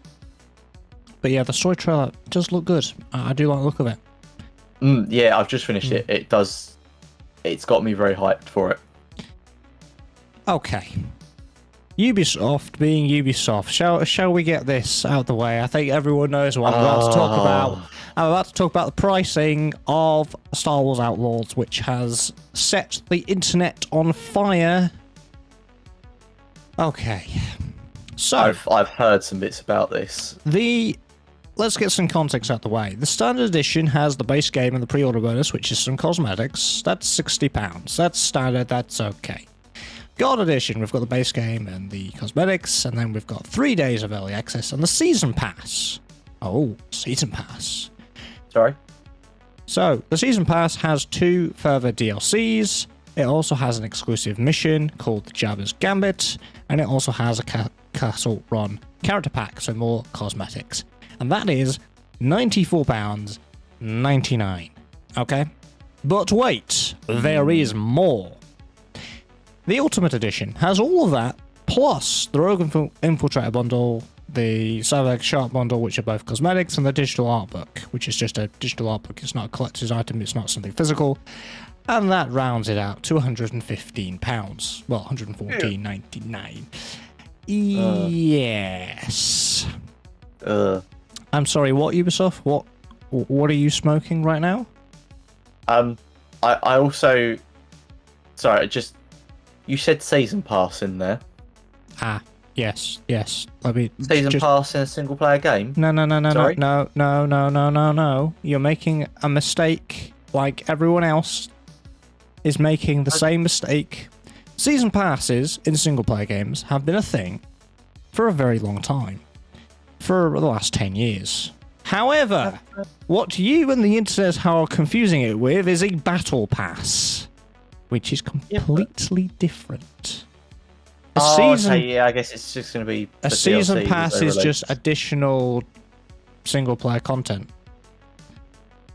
story trailer does look good. I do like the look of it. Yeah, I've just finished it. It's got me very hyped for it. Okay. Ubisoft being Ubisoft. Shall we get this out of the way? I think everyone knows what I'm about to talk about. I'm about to talk about the pricing of Star Wars Outlaws, which has set the internet on fire. Okay. So I've heard some bits about this. Let's get some context out the way. The standard edition has the base game and the pre-order bonus, which is some cosmetics. That's £60. That's standard. That's okay. Gold edition, we've got the base game and the cosmetics, and then we've got 3 days of early access and the season pass. Oh, season pass. Sorry. So the season pass has 2 further DLCs. It also has an exclusive mission called the Jabba's Gambit, and it also has a Castle Run character pack, so more cosmetics. And that is £94.99. Okay? But wait, there is more. The Ultimate Edition has all of that, plus the Rogue Infiltrator bundle, the Savage Shark bundle, which are both cosmetics, and the digital art book, which is just a digital art book. It's not a collector's item, it's not something physical. And that rounds it out to £115. Well, £114.99. Yes. I'm sorry, what, Ubisoft? What are you smoking right now? I also... Sorry, you said season pass in there. Yes. Let me season pass in a single player game? No. You're making a mistake like everyone else is making the same mistake. Season passes in single player games have been a thing for a very long time. For the last 10 years. However, what you and the internet are confusing it with is a battle pass, which is completely different. Okay, I guess it's just going to be... A season pass is just additional single-player content.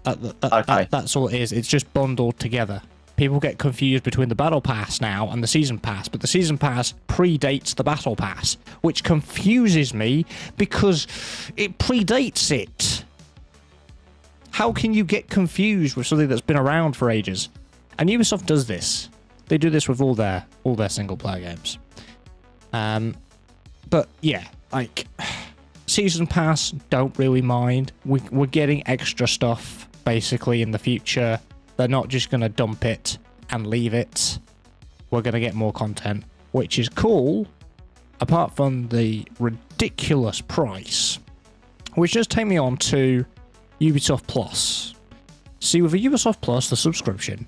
That's all it is. It's just bundled together. People get confused between the Battle Pass now and the Season Pass, but the Season Pass predates the Battle Pass, which confuses me because it predates it. How can you get confused with something that's been around for ages? And Ubisoft does this. They do this with all their single-player games. But yeah, like, Season Pass, don't really mind. We're getting extra stuff, basically, in the future. They're not just going to dump it and leave it. We're going to get more content, which is cool, apart from the ridiculous price, which does take me on to Ubisoft Plus. See, with a Ubisoft Plus, the subscription,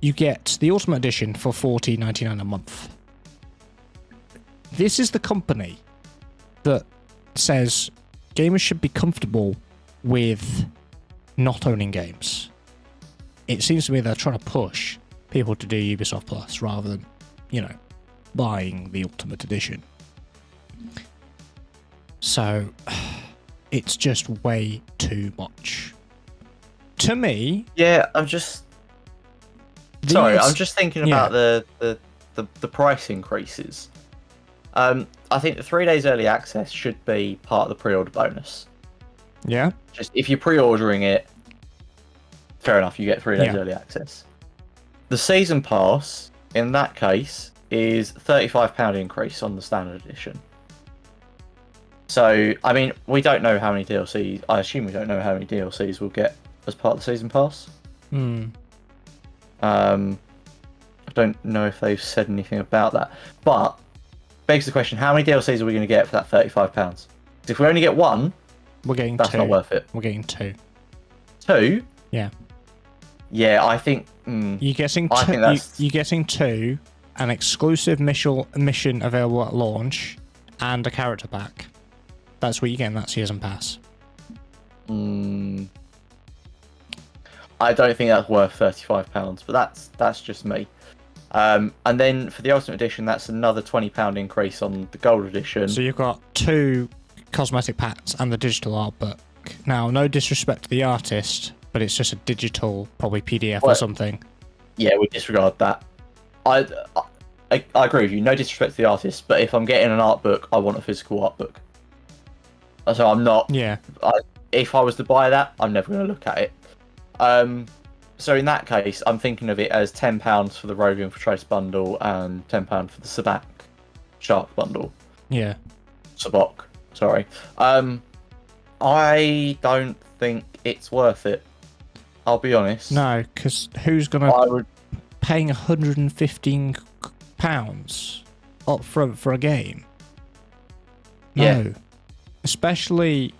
you get the Ultimate Edition for $14.99 a month. This is the company that says gamers should be comfortable with not owning games. It seems to me they're trying to push people to do Ubisoft Plus rather than, buying the Ultimate Edition. So, it's just way too much. To me... Yeah, I'm just thinking about the price increases. I think the 3 days early access should be part of the pre-order bonus. Yeah? Just if you're pre-ordering it, fair enough, you get 3 days early access. The season pass, in that case, is £35 increase on the standard edition. So, I mean, we don't know how many DLCs... I assume we don't know how many DLCs we'll get as part of the season pass. I don't know if they've said anything about that. But, begs the question, how many DLCs are we going to get for that £35? If we only get one, we're getting that's two. not worth it. We're getting two. Two? Yeah. Yeah, I think... You're getting two, an exclusive mission available at launch, and a character pack. That's what you get in that season pass. I don't think that's worth £35, but that's just me. And then for the Ultimate Edition, that's another £20 increase on the Gold Edition. So you've got two cosmetic packs and the digital art book. Now, no disrespect to the artist, but it's just a digital, probably PDF or something. Yeah, we disregard that. I agree with you. No disrespect to the artist, but if I'm getting an art book, I want a physical art book. So I'm not... Yeah. If I was to buy that, I'm never going to look at it. So in that case, I'm thinking of it as £10 for the Rogue Infiltrator bundle and £10 for the Sabak Shark bundle. Yeah. Sabak, sorry. I don't think it's worth it. I'll be honest. No, because who's gonna paying £115 up front for a game? No. Yeah. Especially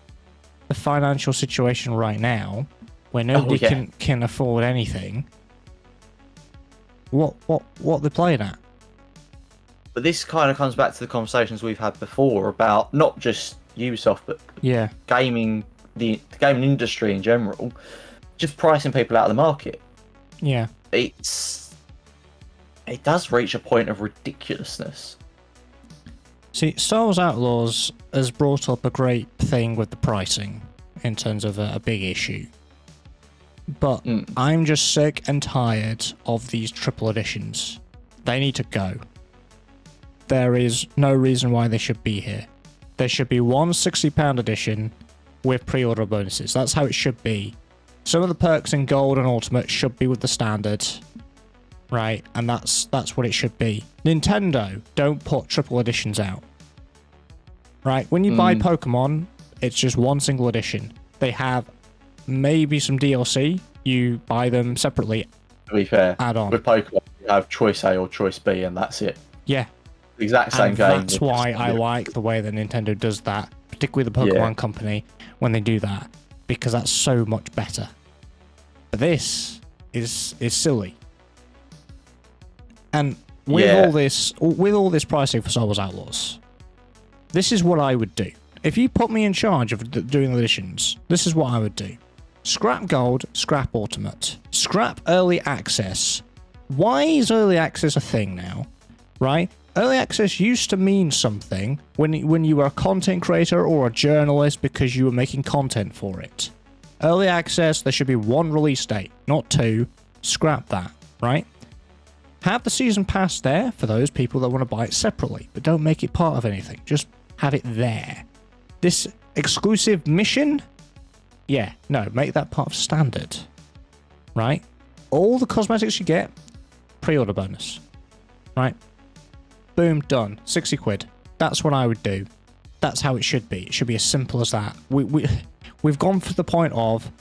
the financial situation right now, where nobody can afford anything. What they're playing at? But this kind of comes back to the conversations we've had before about not just Ubisoft, but gaming, the gaming industry in general, just pricing people out of the market. Yeah. It does reach a point of ridiculousness. See, Star Wars Outlaws has brought up a great thing with the pricing in terms of a big issue. But I'm just sick and tired of these triple editions. They need to go. There is no reason why they should be here. There should be one £60 edition with pre-order bonuses. That's how it should be. Some of the perks in Gold and Ultimate should be with the Standard. Right? And that's what it should be. Nintendo don't put triple editions out. Right? When you buy Pokemon, it's just one single edition. They have maybe some DLC. You buy them separately. To be fair, add on. With Pokemon, you have Choice A or Choice B, and that's it. Yeah. The exact same game. That's why I like the way that Nintendo does that, particularly the Pokemon company, when they do that, because that's so much better. But this is silly. And with all this pricing for Star Wars Outlaws, this is what I would do. If you put me in charge of doing the editions, this is what I would do. Scrap Gold, scrap Ultimate, scrap Early Access. Why is Early Access a thing now? Right? Early Access used to mean something when you were a content creator or a journalist because you were making content for it. Early Access, there should be one release date, not two, scrap that, right? Have the season pass there for those people that want to buy it separately, but don't make it part of anything. Just have it there. This exclusive mission, yeah, no, make that part of standard, right? All the cosmetics you get, pre-order bonus, right? Boom, done. 60 quid. That's what I would do. That's how it should be. It should be as simple as that. We've gone to the point of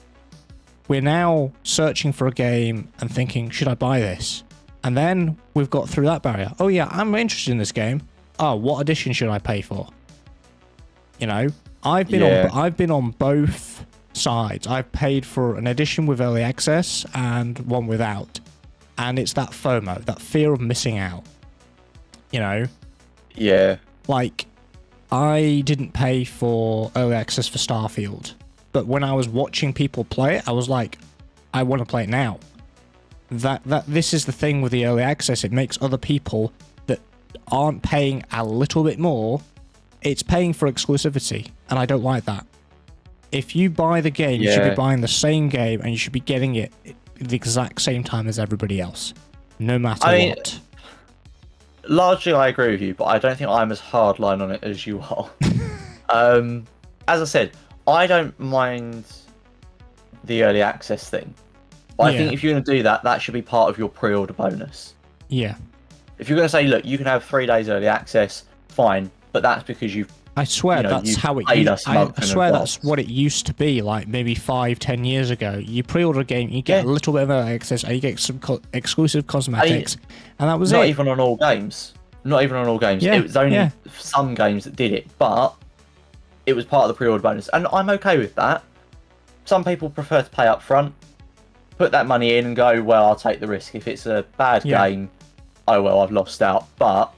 we're now searching for a game and thinking, should I buy this? And then we've got through that barrier. Oh yeah, I'm interested in this game. Oh, what edition should I pay for? You know, I've been on both sides. I've paid for an edition with early access and one without. And it's that FOMO, that fear of missing out. You know? Yeah. Like, I didn't pay for early access for Starfield. But when I was watching people play it, I was like, I want to play it now. This is the thing with the early access. It makes other people that aren't paying a little bit more, it's paying for exclusivity, and I don't like that. If you buy the game, you should be buying the same game, and you should be getting it the exact same time as everybody else, no matter what. Largely, I agree with you, but I don't think I'm as hardline on it as you are. As I said, I don't mind the early access thing. But I think if you're going to do that, that should be part of your pre-order bonus. Yeah. If you're going to say, look, you can have 3 days early access, fine, but that's because you've. I swear that's how it used. I swear that's what it used to be. Like maybe 5-10 years ago, you pre-order a game, you get a little bit of early access, and you get some exclusive cosmetics, and that was it. Not even on all games. Not even on all games. Yeah, it was only some games that did it, but it was part of the pre-order bonus, and I'm okay with that. Some people prefer to pay up front, put that money in and go, well, I'll take the risk. If it's a bad game, oh well, I've lost out. But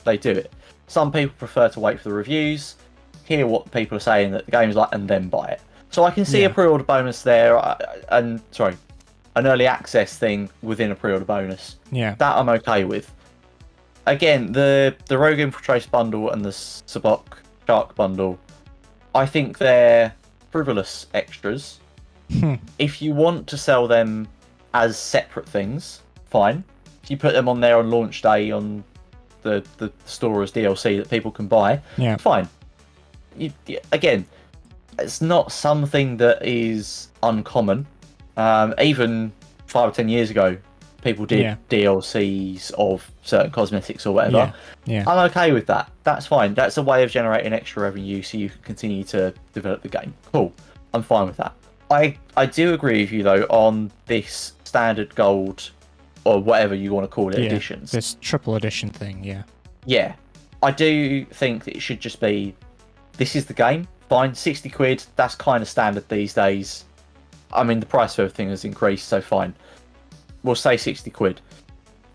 they do it. Some people prefer to wait for the reviews, hear what people are saying that the game's like, and then buy it. So I can see a pre-order bonus there, an early access thing within a pre-order bonus. Yeah, that I'm okay with. Again, the Rogue Infiltrator bundle and the Sabok Shark bundle, I think they're frivolous extras. If you want to sell them as separate things, fine. If you put them on there on launch day on the store as DLC that people can buy, fine. Again, it's not something that is uncommon. Even 5 or 10 years ago, people did DLCs of certain cosmetics or whatever. I'm okay with that. That's fine. That's a way of generating extra revenue so you can continue to develop the game. Cool. I'm fine with that. I do agree with you, though, on this standard gold, or whatever you want to call it, editions. This triple edition thing, Yeah. I do think that it should just be, this is the game, fine, 60 quid, that's kind of standard these days. I mean, the price of everything has increased, so fine. We'll say 60 quid.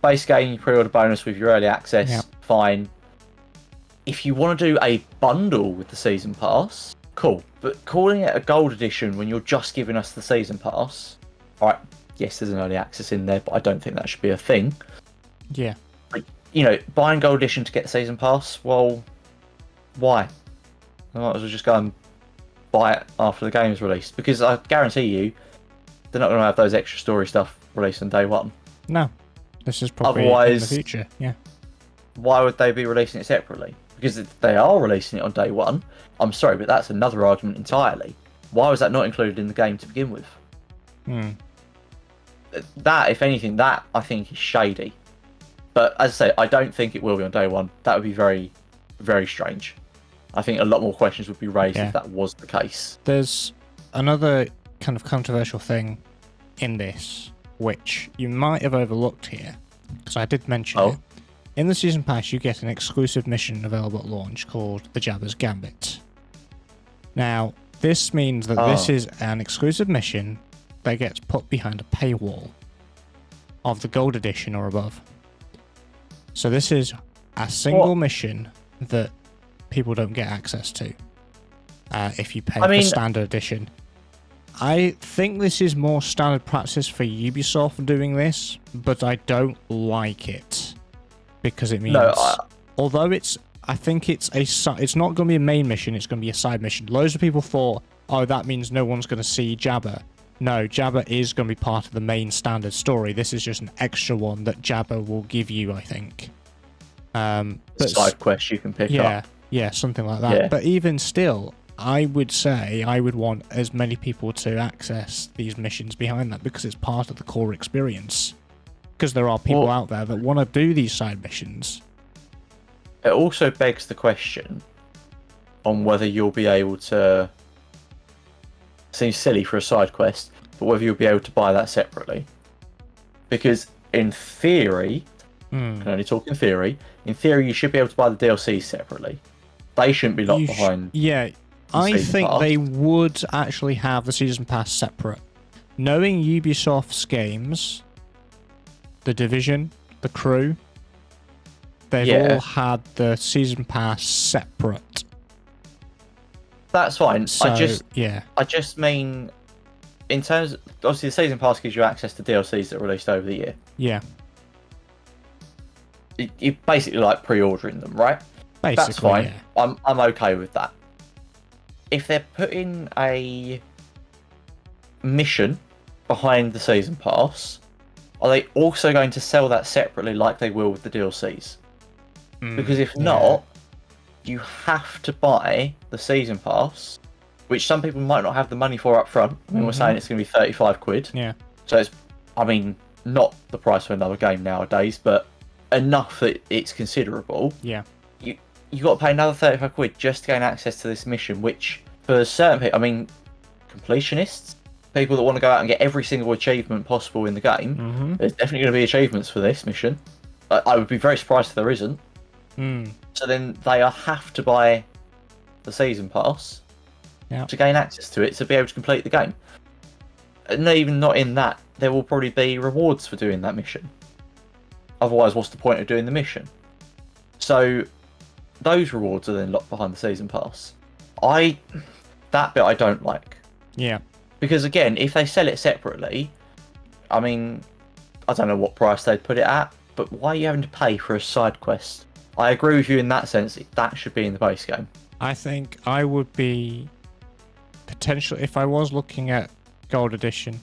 Base game, pre-order bonus with your early access, fine. If you want to do a bundle with the season pass, cool. But calling it a gold edition when you're just giving us the season pass, alright, yes, there's an early access in there, but I don't think that should be a thing. Yeah. Like, you know, buying gold edition to get the season pass, well, why? I might as well just go and buy it after the game is released, because I guarantee you, they're not going to have those extra story stuff released on day one. No. This is probably in the future, Why would they be releasing it separately? Because if they are releasing it on day one, I'm sorry, but that's another argument entirely. Why was that not included in the game to begin with? That, if anything, that I think is shady. But as I say, I don't think it will be on day one. That would be very, very strange. I think a lot more questions would be raised if that was the case. There's another kind of controversial thing in this, which you might have overlooked here, because I did mention it. In the Season Pass, you get an exclusive mission available at launch called the Jabba's Gambit. Now, this means that this is an exclusive mission that gets put behind a paywall of the Gold Edition or above. So this is a single mission that people don't get access to if you pay for Standard Edition. I think this is more standard practice for Ubisoft doing this, but I don't like it. Because it means, although I think it's not going to be a main mission, it's going to be a side mission. Loads of people thought, oh, that means no one's going to see Jabba. No, Jabba is going to be part of the main standard story. This is just an extra one that Jabba will give you, I think. But side quest you can pick up. Yeah, something like that. Yeah. But even still, I would say I would want as many people to access these missions behind that because it's part of the core experience. Because there are people out there that want to do these side missions. It also begs the question on whether you'll be able to... Seems silly for a side quest, but whether you'll be able to buy that separately. Because in theory, I can only talk in theory you should be able to buy the DLC separately. They shouldn't be locked behind. Yeah, I think pass. They would actually have the season pass separate. Knowing Ubisoft's games, The Division, The Crew, they've all had the season pass separate. That's fine. So, I just mean, in terms of, obviously the season pass gives you access to DLCs that are released over the year. Yeah. You basically like pre-ordering them, right? Basically, that's fine. Yeah. I'm okay with that. If they're putting a mission behind the season pass, are they also going to sell that separately like they will with the DLCs? Because if not, you have to buy the season pass, which some people might not have the money for up front. I mean, we're saying it's going to be 35 quid. Yeah. So it's, I mean, not the price of another game nowadays, but enough that it's considerable. Yeah. You got to pay another 35 quid just to gain access to this mission, which for certain people, I mean, completionists, people that want to go out and get every single achievement possible in the game, there's definitely going to be achievements for this mission. I would be very surprised if there isn't. So then they have to buy the season pass to gain access to it to be able to complete the game. And even not in that, there will probably be rewards for doing that mission. Otherwise, what's the point of doing the mission? So those rewards are then locked behind the season pass. That bit I don't like. Yeah. Because again, if they sell it separately, I mean, I don't know what price they'd put it at, but why are you having to pay for a side quest? I agree with you in that sense. That should be in the base game. I think I would be potentially, if I was looking at Gold Edition,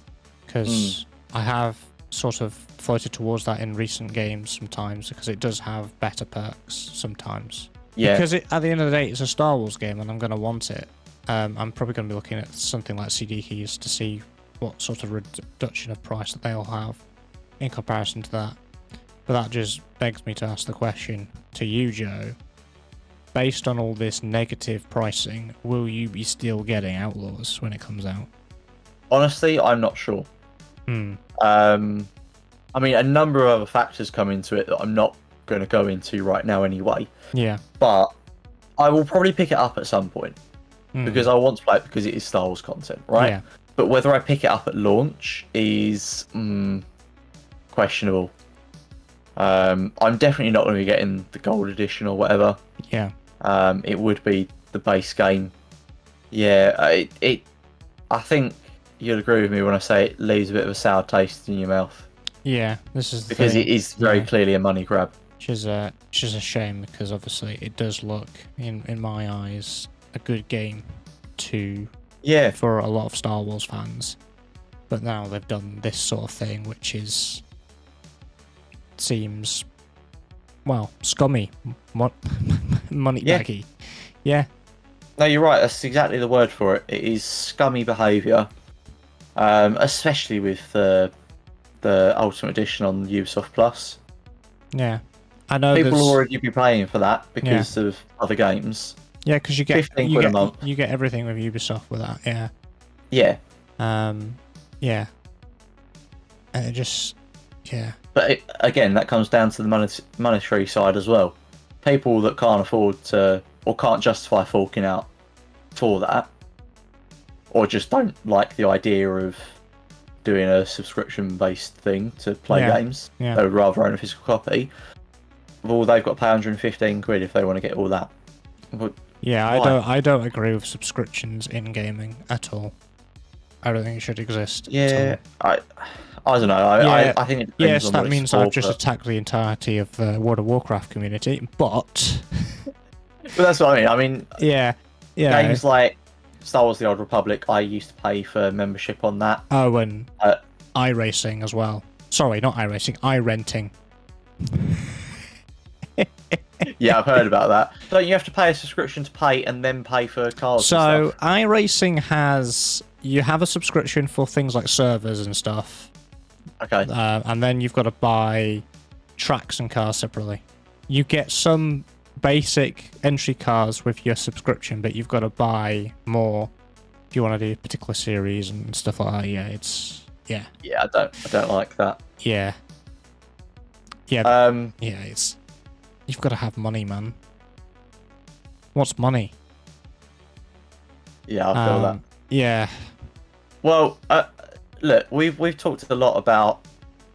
because I have sort of floated towards that in recent games sometimes, because it does have better perks sometimes. Yeah. Because at the end of the day, it's a Star Wars game, and I'm going to want it. I'm probably going to be looking at something like CD keys to see what sort of reduction of price that they'll have in comparison to that. But that just begs me to ask the question to you, Joe. Based on all this negative pricing, will you be still getting Outlaws when it comes out? Honestly, I'm not sure. I mean, a number of other factors come into it that I'm not going to go into right now anyway. Yeah. But I will probably pick it up at some point. Because I want to play it because it is Star Wars content, right? Yeah. But whether I pick it up at launch is questionable. I'm definitely not going to be getting the Gold Edition or whatever. Yeah. It would be the base game. Yeah, I think you'll agree with me when I say it leaves a bit of a sour taste in your mouth. Yeah, this is the because thing. it is very clearly a money grab. Which is a shame, because obviously it does look, in my eyes, a good game for a lot of Star Wars fans. But now they've done this sort of thing, which seems, well, scummy, money baggy. Yeah. No, you're right. That's exactly the word for it. It is scummy behaviour, especially with the Ultimate Edition on Ubisoft Plus. Yeah, I know people will already be paying for that because of other games. Yeah, because you get £15 a month. You get everything with Ubisoft with that. Yeah. Yeah. Yeah. And it just, But again, that comes down to the monetary side as well. People that can't afford to, or can't justify forking out for that, or just don't like the idea of doing a subscription-based thing to play games, they would rather own a physical copy. Well, they've got to pay 115 quid if they want to get all that. But I don't agree with subscriptions in gaming at all. I don't think it should exist. Yeah, I don't know. I think it depends on that what means I've just attacked the entirety of the World of Warcraft community, but that's what I mean. yeah, games like Star Wars: The Old Republic, I used to pay for membership on that. Oh, and iRacing as well. Sorry, not iRacing, iRenting. Yeah, I've heard about that. Don't you have to pay a subscription to pay and then pay for cars? So and stuff? iRacing you have a subscription for things like servers and stuff. Okay. And then you've got to buy tracks and cars separately. You get some basic entry cars with your subscription, but you've got to buy more if you want to do a particular series and stuff like that. Yeah, Yeah, I don't like that. Yeah. It's you've got to have money, man. What's money? Yeah, I feel that. Yeah. Well, look, we've talked a lot about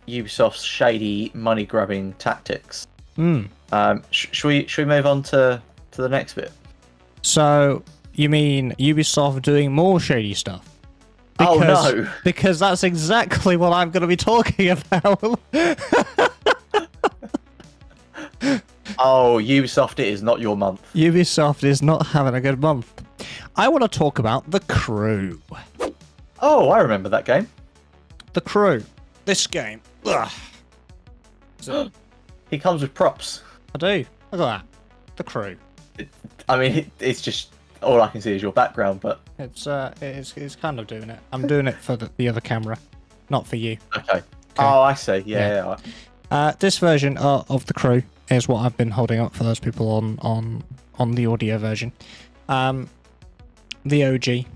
Ubisoft's shady money grabbing tactics. Should we move on to the next bit? So you mean Ubisoft doing more shady stuff? Oh no! Because that's exactly what I'm going to be talking about. Oh, Ubisoft, it is not your month. Ubisoft is not having a good month. I want to talk about The Crew. Oh, I remember that game. The Crew. This game. Ugh. He comes with props. I do. Look at that. The Crew. I mean, it's just all I can see is your background, but it's kind of doing it. I'm doing it for the other camera, not for you. Okay. Oh, I see. Yeah. This version of The Crew is what I've been holding up for those people on the audio version. The OG.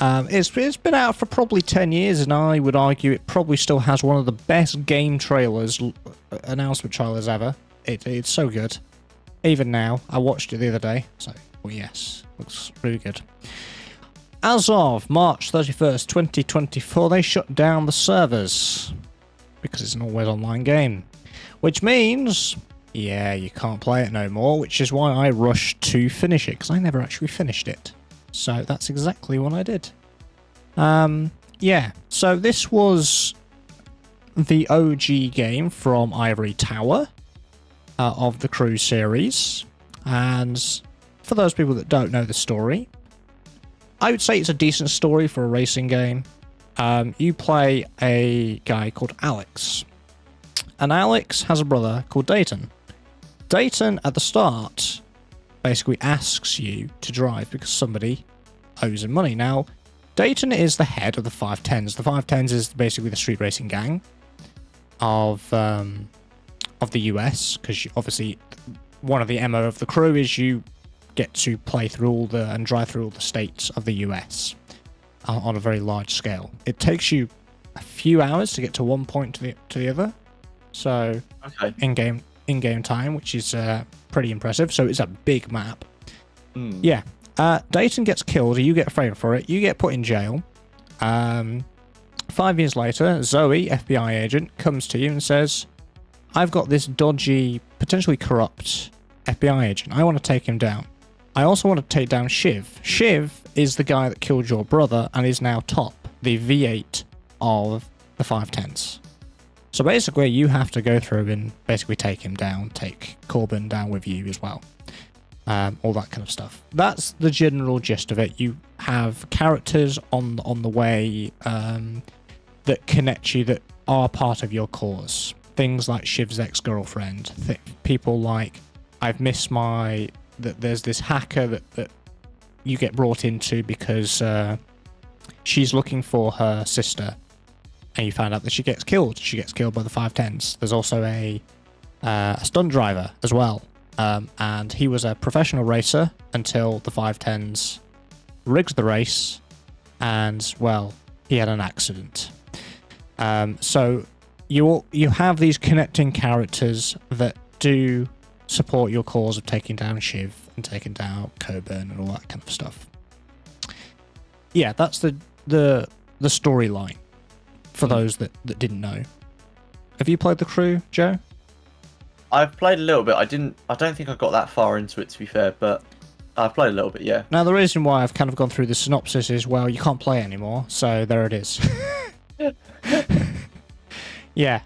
It's been out for probably 10 years, and I would argue it probably still has one of the best game trailers, announcement trailers ever. It's so good. Even now, I watched it the other day, so yes, looks really good. As of March 31st, 2024, they shut down the servers because it's an always online game, which means, yeah, you can't play it no more, which is why I rushed to finish it, because I never actually finished it. So that's exactly what I did. Yeah, so this was the OG game from Ivory Tower of the Crew series. And for those people that don't know the story, I would say it's a decent story for a racing game. You play a guy called Alex. And Alex has a brother called Dayton. Dayton, at the start, basically asks you to drive because somebody owes him money. Now, Dayton is the head of the 510s. The 510s is basically the street racing gang of the US, because obviously one of the MO of the Crew is you get to play through and drive through all the states of the US on a very large scale. It takes you a few hours to get to one point to the other. So in game time, which is pretty impressive. So it's a big map. Yeah. Dayton gets killed. You get framed for it. You get put in jail. 5 years later, Zoe, FBI agent, comes to you and says, I've got this dodgy, potentially corrupt FBI agent. I want to take him down. I also want to take down Shiv. Shiv is the guy that killed your brother and is now top, the V8 of the 510s. So basically, you have to go through and basically take him down, take Corbin down with you as well. All that kind of stuff. That's the general gist of it. You have characters on the way that connect you, that are part of your cause. Things like Shiv's ex-girlfriend. People like, I've missed my... There's this hacker that you get brought into because she's looking for her sister, and you find out that she gets killed. She gets killed by the 510s. There's also a stunt driver as well. And he was a professional racer until the 510s rigged the race, and, well, he had an accident. So you have these connecting characters that do support your cause of taking down Shiv and taking down Coburn and all that kind of stuff. Yeah, that's the storyline for those that didn't know. Have you played The Crew, Joe? I've played a little bit. I don't think I got that far into it, to be fair, but I've played a little bit, yeah. Now, the reason why I've kind of gone through the synopsis is, well, you can't play anymore, so there it is. Yeah.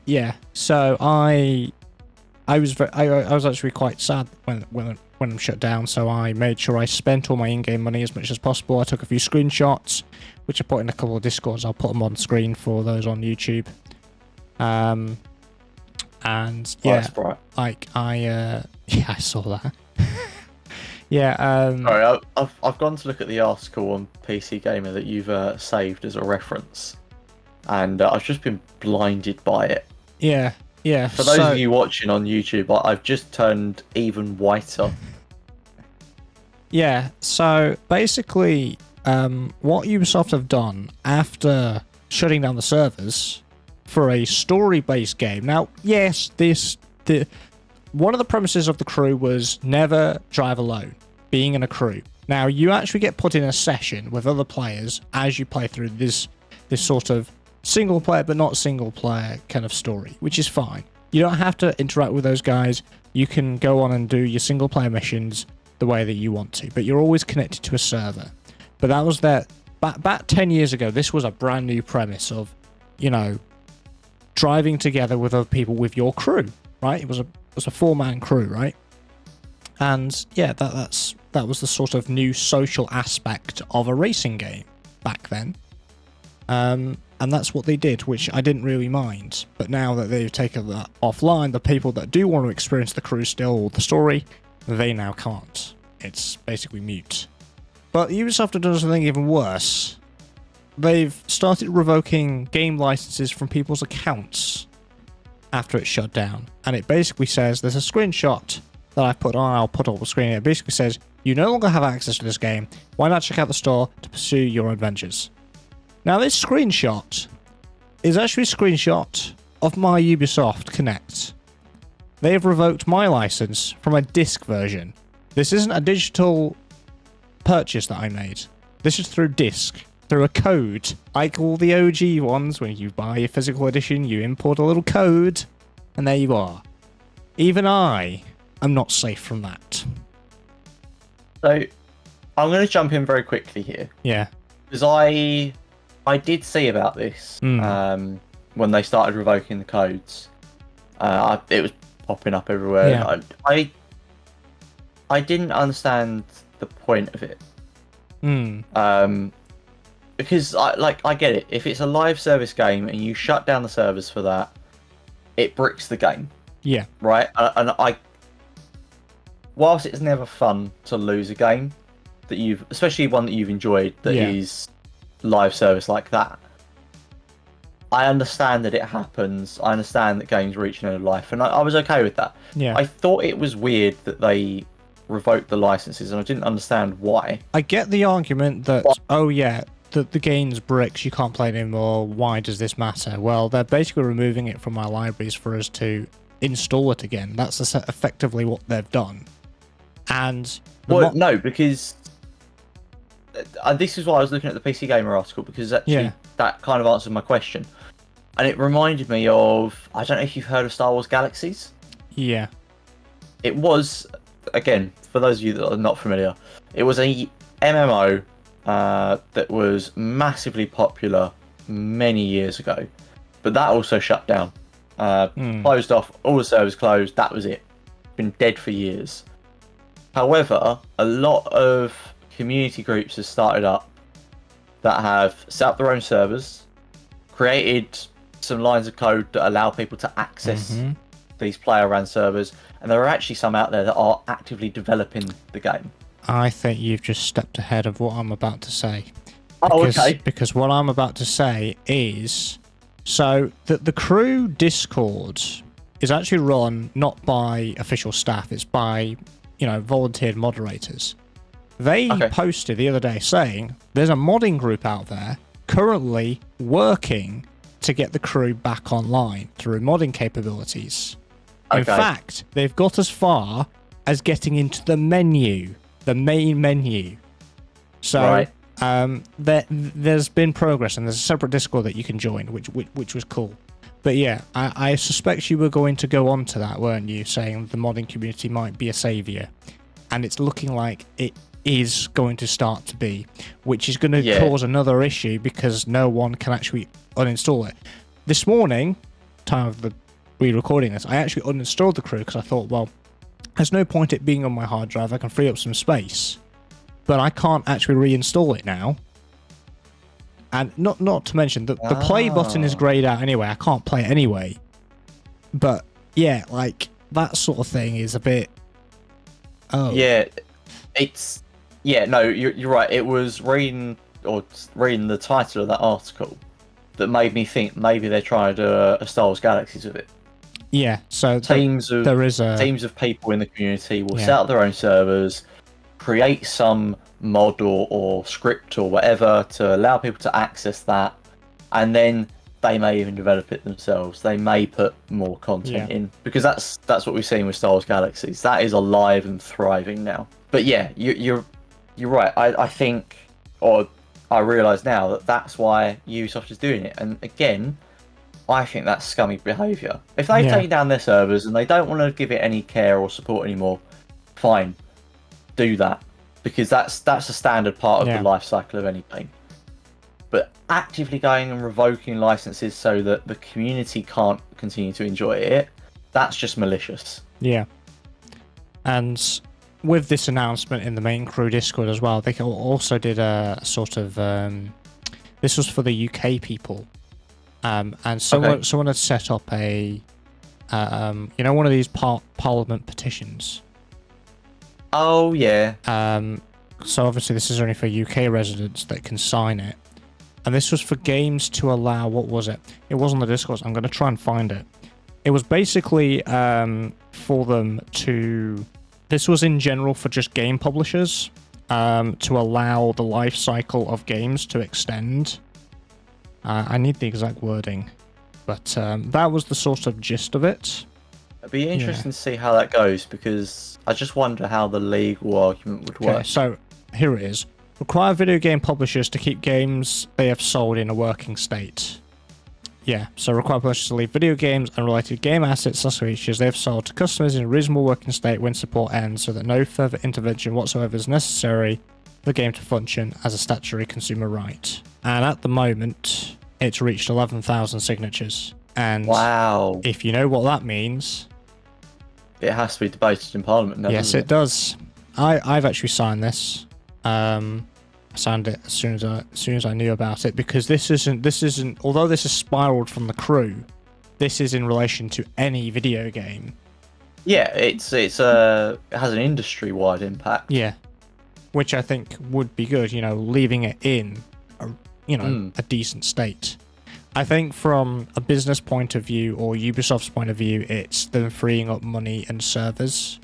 Yeah. So I was actually quite sad when when I'm shut down, so I made sure I spent all my in-game money as much as possible. I took a few screenshots, which I put in a couple of Discords. I'll put them on screen for those on YouTube. And yeah, I saw that. Yeah. Sorry, I've gone to look at the article on PC Gamer that you've saved as a reference, and I've just been blinded by it. Yeah. For those of you watching on YouTube, I've just turned even whiter. Yeah. So basically, what Ubisoft have done after shutting down the servers for a story-based game. Now, yes, one of the premises of the crew was never drive alone, being in a crew. Now, you actually get put in a session with other players as you play through this sort of single player but not single player kind of story, which is fine. You don't have to interact with those guys. You can go on and do your single player missions the way that you want to, but you're always connected to a server. But that was back 10 years ago. This was a brand new premise of, driving together with other people with your crew, right? It was a 4-man crew, right? And yeah, that was the sort of new social aspect of a racing game back then. And that's what they did, which I didn't really mind. But now that they've taken that offline, the people that do want to experience the crew still, or the story, they now can't. It's basically mute. But Ubisoft have done something even worse. They've started revoking game licenses from people's accounts after it's shut down. And it basically says, there's a screenshot that I put on, I'll put on the screen. It basically says, you no longer have access to this game. Why not check out the store to pursue your adventures? Now, this screenshot is actually a screenshot of my Ubisoft Connect. They have revoked my license from a disc version. This isn't a digital purchase that I made. This is through disc, through a code. Like all the OG ones, when you buy a physical edition, you import a little code, and there you are. Even I am not safe from that. So, I'm going to jump in very quickly here. Yeah. Because I did see about this when they started revoking the codes. It was popping up everywhere. Yeah. I didn't understand the point of it. Because I get it. If it's a live service game and you shut down the servers for that, it bricks the game. Yeah. Right? And whilst it's never fun to lose a game that especially one that you've enjoyed that is live service like that, I understand that it happens. I understand that games reach end of life, and I was okay with that. Yeah. I thought it was weird that they revoked the licenses, and I didn't understand why. I get the argument that, the game's bricks, you can't play it anymore, why does this matter? Well, they're basically removing it from our libraries for us to install it again. That's effectively what they've done. And no, because this is why I was looking at the PC Gamer article, because actually that kind of answered my question. And it reminded me of, I don't know if you've heard of Star Wars Galaxies. Yeah. It was, again, for those of you that are not familiar, it was a MMO that was massively popular many years ago. But that also shut down. Closed off, all the servers closed, that was it. Been dead for years. However, a lot of community groups have started up that have set up their own servers, created some lines of code that allow people to access these player-run servers, and there are actually some out there that are actively developing the game. I think you've just stepped ahead of what I'm about to say. Okay. Because what I'm about to say is, so the crew Discord is actually run not by official staff, it's by volunteered moderators. They posted the other day saying there's a modding group out there currently working to get the crew back online through modding capabilities. In fact, they've got as far as getting into the menu, the main menu. So there's been progress, and there's a separate Discord that you can join, which was cool. But yeah, I suspect you were going to go on to that, weren't you? Saying the modding community might be a saviour. And it's looking like it is going to start to be, which is going to cause another issue because no one can actually uninstall it. This morning, time of the re-recording this, I actually uninstalled the crew because I thought, well, there's no point it being on my hard drive. I can free up some space, but I can't actually reinstall it now. And not to mention that the play button is grayed out anyway. I can't play it anyway. But yeah, like that sort of thing is a bit. Oh yeah, no, you're right. It was reading the title of that article that made me think maybe they're trying to do a Star Wars Galaxies with it. Yeah, so teams of people in the community will set up their own servers, create some mod or script or whatever to allow people to access that, and then they may even develop it themselves. They may put more content in, because that's what we've seen with Star Wars Galaxies. That is alive and thriving now. But yeah, you're right. I think, or I realise now that that's why Ubisoft is doing it. And again, I think that's scummy behaviour. If they've taken down their servers and they don't want to give it any care or support anymore, fine, do that, because that's a standard part of the life cycle of any game. But actively going and revoking licenses so that the community can't continue to enjoy it, that's just malicious. Yeah. And with this announcement in the main crew Discord as well, they also did a sort of this was for the UK people. And someone had set up a, one of these Parliament petitions. Oh yeah. So obviously this is only for UK residents that can sign it, and this was for games to allow. What was it? It was on the Discord. I'm going to try and find it. It was basically for them to. This was in general for just game publishers to allow the life cycle of games to extend. I need the exact wording, but that was the sort of gist of it. It'd be interesting to see how that goes, because I just wonder how the legal argument would work. So here it is. Require video game publishers to keep games they have sold in a working state. Yeah, so require publishers to leave video games and related game assets or features they have sold to customers in a reasonable working state when support ends, so that no further intervention whatsoever is necessary for the game to function as a statutory consumer right. And at the moment, it's reached 11,000 signatures. And wow, if you know what that means, it has to be debated in Parliament now. Yes, it does. I've actually signed this. I signed it as soon as I knew about it, because this isn't. Although this has spiraled from the crew, this is in relation to any video game. Yeah, it has an industry-wide impact. Yeah, which I think would be good. Leaving it in a decent state. I think from a business point of view, or Ubisoft's point of view, it's them freeing up money and servers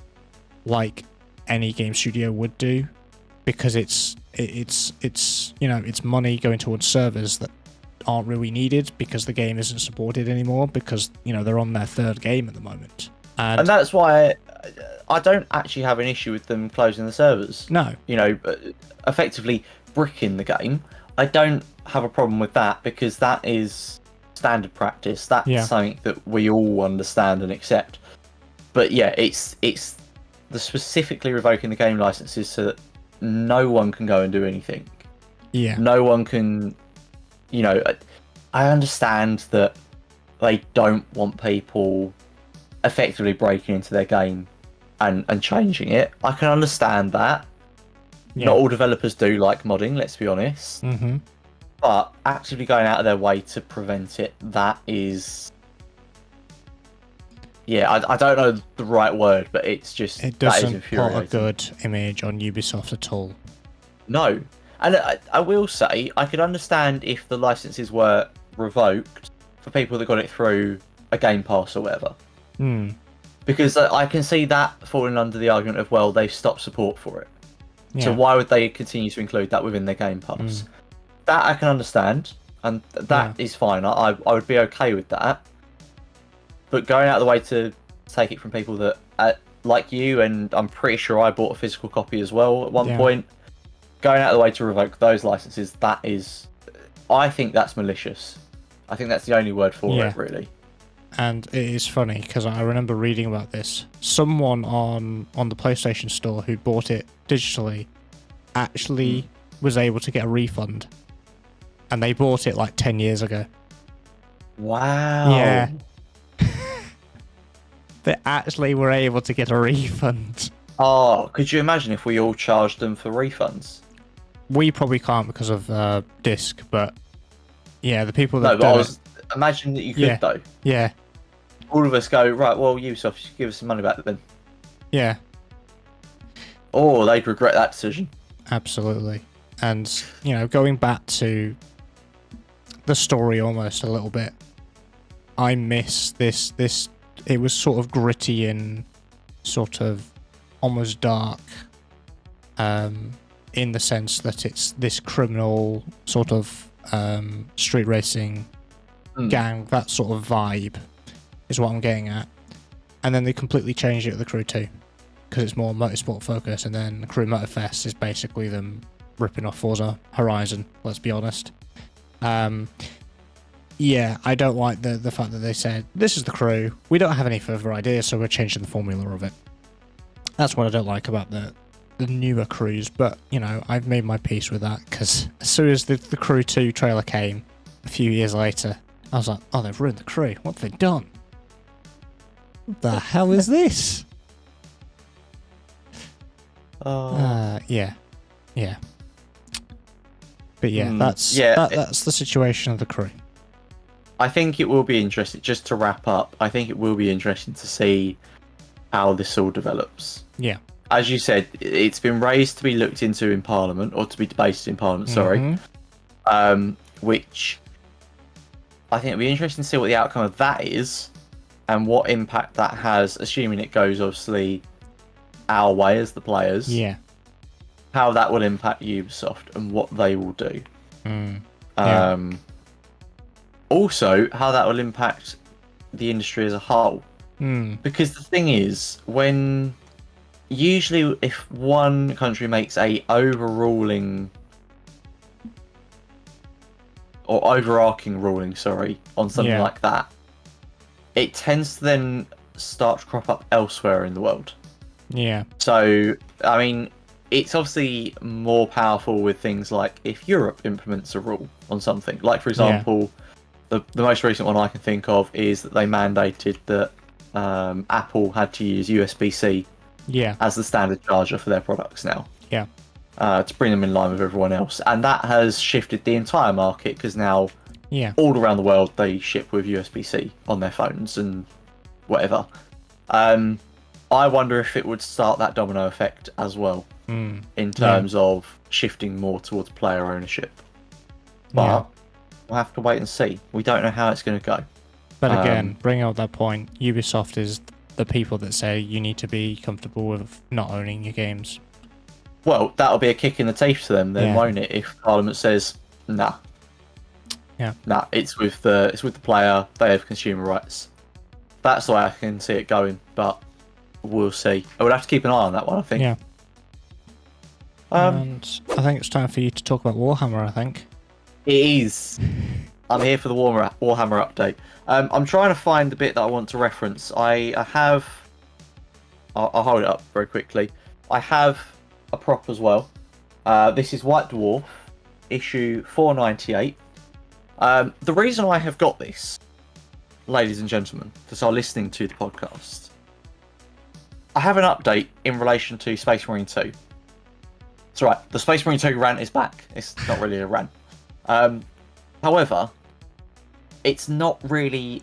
like any game studio would do, because it's money going towards servers that aren't really needed because the game isn't supported anymore, because they're on their third game at the moment. And that's why I don't actually have an issue with them closing the servers. No. Effectively bricking the game. I don't have a problem with that, because that is standard practice. That's something that we all understand and accept. But yeah, it's the specifically revoking the game licenses so that no one can go and do anything. Yeah. No one can, I understand that they don't want people effectively breaking into their game and changing it. I can understand that. Yeah. Not all developers do like modding, let's be honest. Mm-hmm. But actively going out of their way to prevent it, that is... Yeah, I don't know the right word, but it's just... It doesn't put a good image on Ubisoft at all. No. And I will say, I could understand if the licenses were revoked for people that got it through a Game Pass or whatever. Because I can see that falling under the argument of, well, they've stopped support for it. Yeah. So why would they continue to include that within their Game Pass? That I can understand, and that is fine. I would be okay with that. But going out of the way to take it from people that, like you, and I'm pretty sure I bought a physical copy as well at one point, going out of the way to revoke those licenses, that is... I think that's malicious. I think that's the only word for it, really. And it is funny, because I remember reading about this. Someone on the PlayStation Store who bought it digitally actually was able to get a refund. And they bought it like 10 years ago. Wow. Yeah. they actually were able to get a refund. Oh, could you imagine if we all charged them for refunds? We probably can't because of disc, but yeah, the people that imagine that you could though. Yeah. All of us go, right, well, Ubisoft, you should give us some money back then. Yeah. Or they'd regret that decision. Absolutely. And, going back to the story almost a little bit, I miss this. It was sort of gritty and sort of almost dark, in the sense that it's this criminal sort of street racing gang, that sort of vibe is what I'm getting at. And then they completely changed it at the Crew 2 because it's more motorsport focus, and then the Crew Motorfest is basically them ripping off Forza Horizon, let's be honest. Yeah, I don't like the fact that they said, this is the Crew, we don't have any further ideas, so we're changing the formula of it. That's what I don't like about the newer Crews, but, I've made my peace with that, because as soon as the Crew 2 trailer came, a few years later, I was like, oh, they've ruined the Crew, what have they done? What the hell is this? Yeah. But yeah, that's the situation of the Crew. I think it will be interesting, just to wrap up, I think it will be interesting to see how this all develops. Yeah. As you said, it's been raised to be looked into in Parliament, or to be debated in Parliament, sorry. Which I think it'll be interesting to see what the outcome of that is, and what impact that has, assuming it goes, obviously, our way as the players. Yeah. How that will impact Ubisoft, and what they will do. Also, how that will impact the industry as a whole. Because the thing is, usually if one country makes a overarching ruling, on something like that, it tends to then start to crop up elsewhere in the world. Yeah. So, I mean, it's obviously more powerful with things like if Europe implements a rule on something. Like, for example, the most recent one I can think of is that they mandated that Apple had to use USB-C as the standard charger for their products now. Yeah. To bring them in line with everyone else. And that has shifted the entire market, because now all around the world they ship with USB-C on their phones and whatever. I wonder if it would start that domino effect as well, in terms of shifting more towards player ownership. But we'll have to wait and see. We don't know how it's going to go. But again, bringing up that point, Ubisoft is the people that say you need to be comfortable with not owning your games. Well, that'll be a kick in the teeth to them then, won't it? If Parliament says, nah. Yeah. Nah, it's with the player, they have consumer rights. That's the way I can see it going, but we'll see. I would have to keep an eye on that one, I think. Yeah. And I think it's time for you to talk about Warhammer, I think. It is. I'm here for the Warhammer update. I'm trying to find the bit that I want to reference. I'll hold it up very quickly. I have a prop as well. This is White Dwarf, issue 498. The reason I have got this, ladies and gentlemen, that are listening to the podcast, I have an update in relation to Space Marine 2. That's right, the Space Marine 2 rant is back. It's not really a rant. However, it's not really...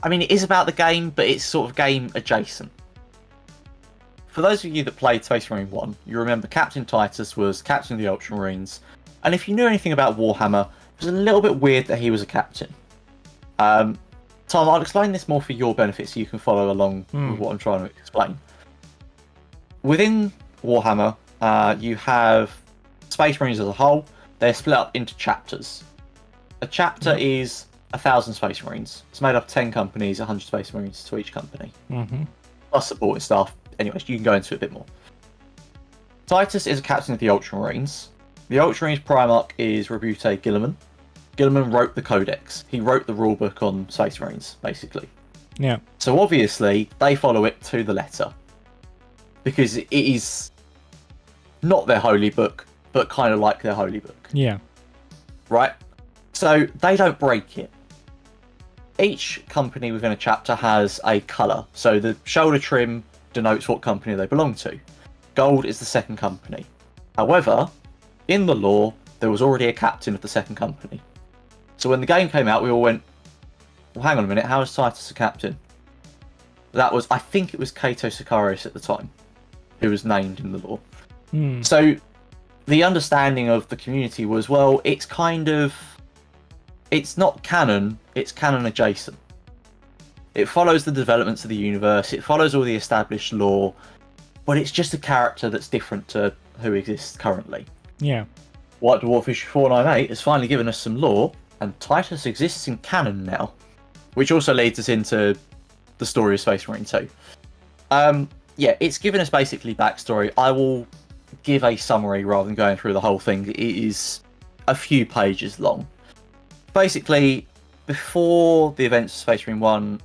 I mean, it is about the game, but it's sort of game adjacent. For those of you that played Space Marine 1, you remember Captain Titus was captain of the Ultramarines, and if you knew anything about Warhammer, it was a little bit weird that he was a captain. Tom, I'll explain this more for your benefit so you can follow along with what I'm trying to explain. Within Warhammer, you have Space Marines as a whole. They're split up into chapters. A chapter is 1,000 Space Marines. It's made up of 10 companies, 100 Space Marines to each company. Plus supporting staff. Anyways, you can go into it a bit more. Titus is a captain of the Ultramarines. The Ultramarines Primarch is Rebute Gilliman. Gilliman wrote the Codex. He wrote the rulebook on Space Marines, basically. Yeah. So obviously, they follow it to the letter. Because it is not their holy book, but kind of like their holy book. Yeah. Right? So they don't break it. each company within a chapter has a colour. So the shoulder trim denotes what company they belong to. Gold is the second company. However, in the lore, there was already a captain of the second company. So when the game came out, we all went, well, hang on a minute, how is Titus a captain? I think it was Kato Sicarius at the time, who was named in the lore. So the understanding of the community was, well, it's not canon, it's canon adjacent. It follows the developments of the universe, it follows all the established lore, but it's just a character that's different to who exists currently. Yeah. White Dwarf issue 498 has finally given us some lore, and Titus exists in canon now, which also leads us into the story of Space Marine 2. Yeah, it's given us basically backstory. I will give a summary rather than going through the whole thing. It is a few pages long. Basically, before the events of Space Marine 1,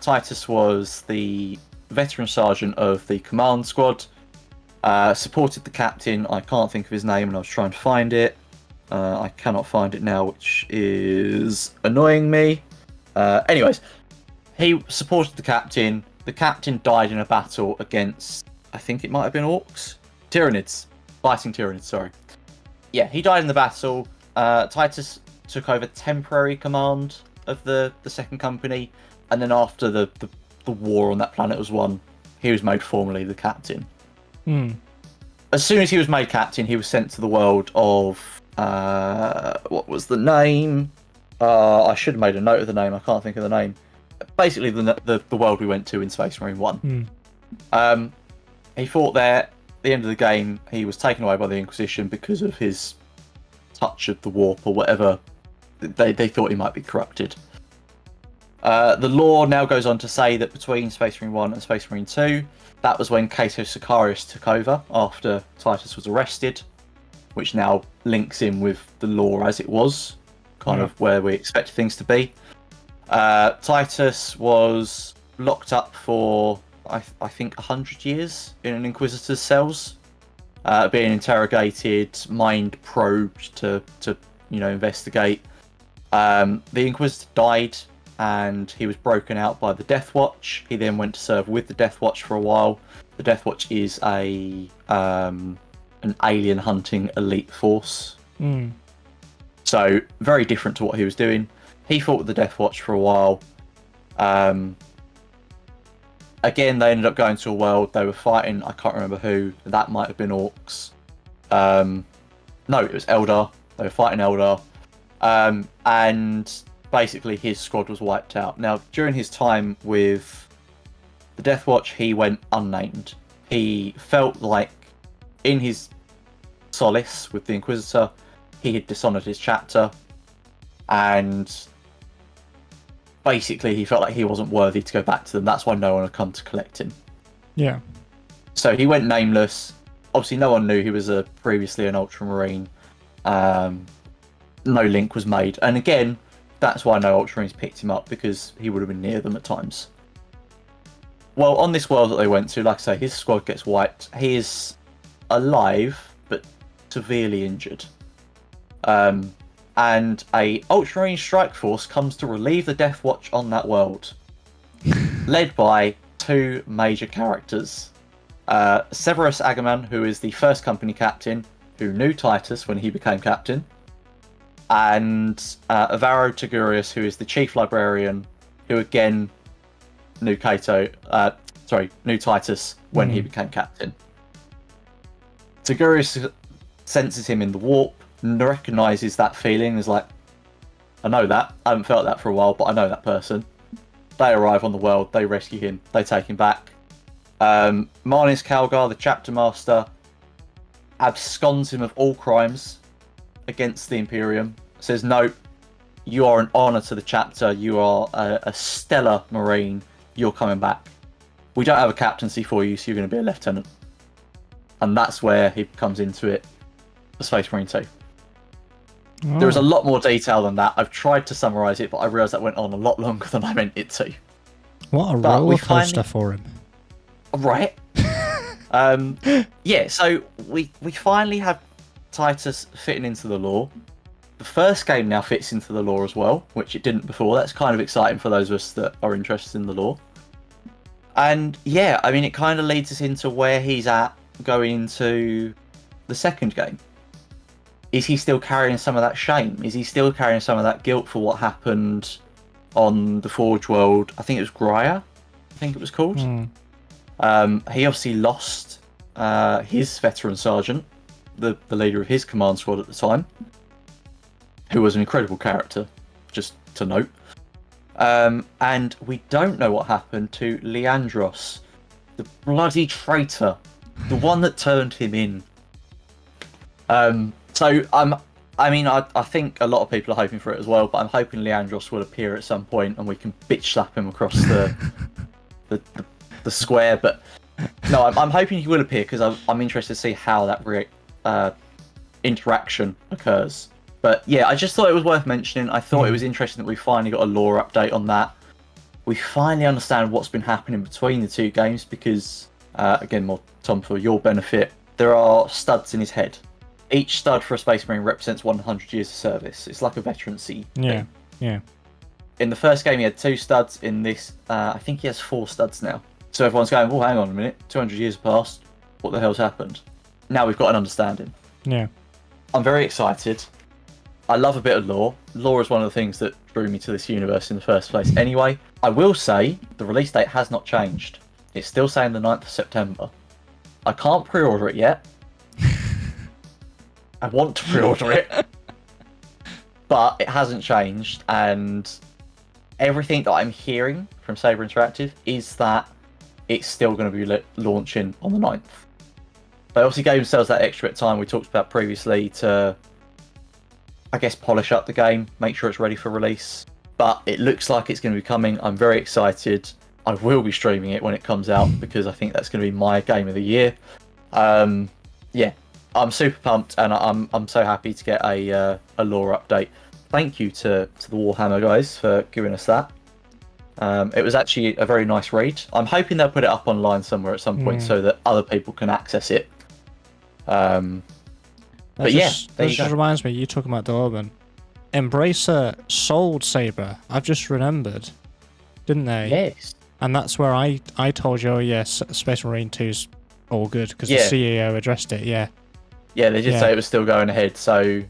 Titus was the veteran sergeant of the command squad, supported the captain. I can't think of his name and I was trying to find it. I cannot find it now, which is annoying me. Anyways, he supported the captain. The captain died in a battle against, I think it might have been orcs? Tyranids. Fighting Tyranids, sorry. Yeah, he died in the battle. Titus took over temporary command of the second company, and then after the war on that planet was won, he was made formally the captain. As soon as he was made captain, he was sent to the world of what was the name? I should have made a note of the name. I can't think of the name. Basically, the world we went to in Space Marine 1. He fought there. At the end of the game, he was taken away by the Inquisition because of his touch of the warp or whatever. They thought he might be corrupted. The lore now goes on to say that between Space Marine 1 and Space Marine 2, that was when Kato Sicarius took over after Titus was arrested, which now links in with the lore as it was, kind of where we expected things to be. Titus was locked up for, I think, 100 years in an Inquisitor's cells, being interrogated, mind probed to investigate. The Inquisitor died, and he was broken out by the Death Watch. He then went to serve with the Death Watch for a while. The Death Watch is an alien hunting elite force. So very different to what he was doing. He fought with the Death Watch for a while. Again, they ended up going to a world. They were fighting, I can't remember who. That might have been orcs. No, it was Eldar. They were fighting Eldar. And basically his squad was wiped out. Now, during his time with the Death Watch, he went unnamed. He felt like in his solace with the Inquisitor, he had dishonoured his chapter, and basically he felt like he wasn't worthy to go back to them. That's why no one had come to collect him. Yeah. So he went nameless. Obviously no one knew he was previously an Ultramarine. No link was made. And again, that's why no Ultramarines picked him up, because he would have been near them at times. Well, on this world that they went to, like I say, his squad gets wiped. He is alive, but severely injured. And a Ultramarine strike force comes to relieve the Death Watch on that world, led by two major characters. Severus Agaman, who is the first company captain, who knew Titus when he became captain, and Avaro Togurius, who is the chief librarian, who again knew knew Titus when he became captain. Togurius senses him in the warp, recognises that feeling, is like, I know that, I haven't felt that for a while, but I know that person. They arrive on the world, they rescue him, they take him back. Marnis Calgar, the chapter master, absconds him of all crimes against the Imperium, says, no, you are an honour to the chapter, you are a stellar Marine, you're coming back. We don't have a captaincy for you, so you're going to be a lieutenant. And that's where he comes into it, the Space Marine 2. Oh. There is a lot more detail than that. I've tried to summarise it, but I realised that went on a lot longer than I meant it to. What a roller coaster for him. Right. Yeah, so we finally have Titus fitting into the lore. the first game now fits into the lore as well, which it didn't before. That's kind of exciting for those of us that are interested in the lore. And yeah, I mean, it kind of leads us into where he's at going into the second game. Is he still carrying some of that shame? Is he still carrying some of that guilt for what happened on the Forge World? I think it was Grya, I think it was called. He obviously lost his veteran sergeant, the leader of his command squad at the time, who was an incredible character, just to note. And we don't know what happened to Leandros, the bloody traitor, the one that turned him in. I think a lot of people are hoping for it as well, but I'm hoping Leandros will appear at some point and we can bitch slap him across the square. But no, I'm hoping he will appear because I'm interested to see how that interaction occurs. But yeah, I just thought it was worth mentioning. I thought it was interesting that we finally got a lore update on that. We finally understand what's been happening between the two games because, again, more Tom, for your benefit, there are studs in his head. Each stud for a Space Marine represents 100 years of service. It's like a veterancy thing. Yeah. In the first game, he had 2 studs. In this, I think he has 4 studs now. So everyone's going, oh, hang on a minute. 200 years passed. What the hell's happened? Now we've got an understanding. Yeah. I'm very excited. I love a bit of lore. Lore is one of the things that drew me to this universe in the first place. Anyway, I will say the release date has not changed. It's still saying the 9th of September. I can't pre-order it yet. I want to pre-order it. But it hasn't changed, and everything that I'm hearing from Saber Interactive is that it's still going to be launching on the 9th. They obviously gave themselves that extra bit of time we talked about previously to, I guess, polish up the game, make sure it's ready for release. But it looks like it's going to be coming. I'm very excited. I will be streaming it when it comes out because I think that's going to be my game of the year. Yeah, I'm super pumped, and I'm so happy to get a lore update. Thank you to the Warhammer guys for giving us that. It was actually a very nice read. I'm hoping they'll put it up online somewhere at some point so that other people can access it. But yeah, that just reminds me, you talking about Dorban. Embracer sold Saber. I've just remembered, didn't they? Yes. And that's where I told you, oh yes, Space Marine 2's all good because the CEO addressed it. Yeah. Yeah, they did say it was still going ahead. So.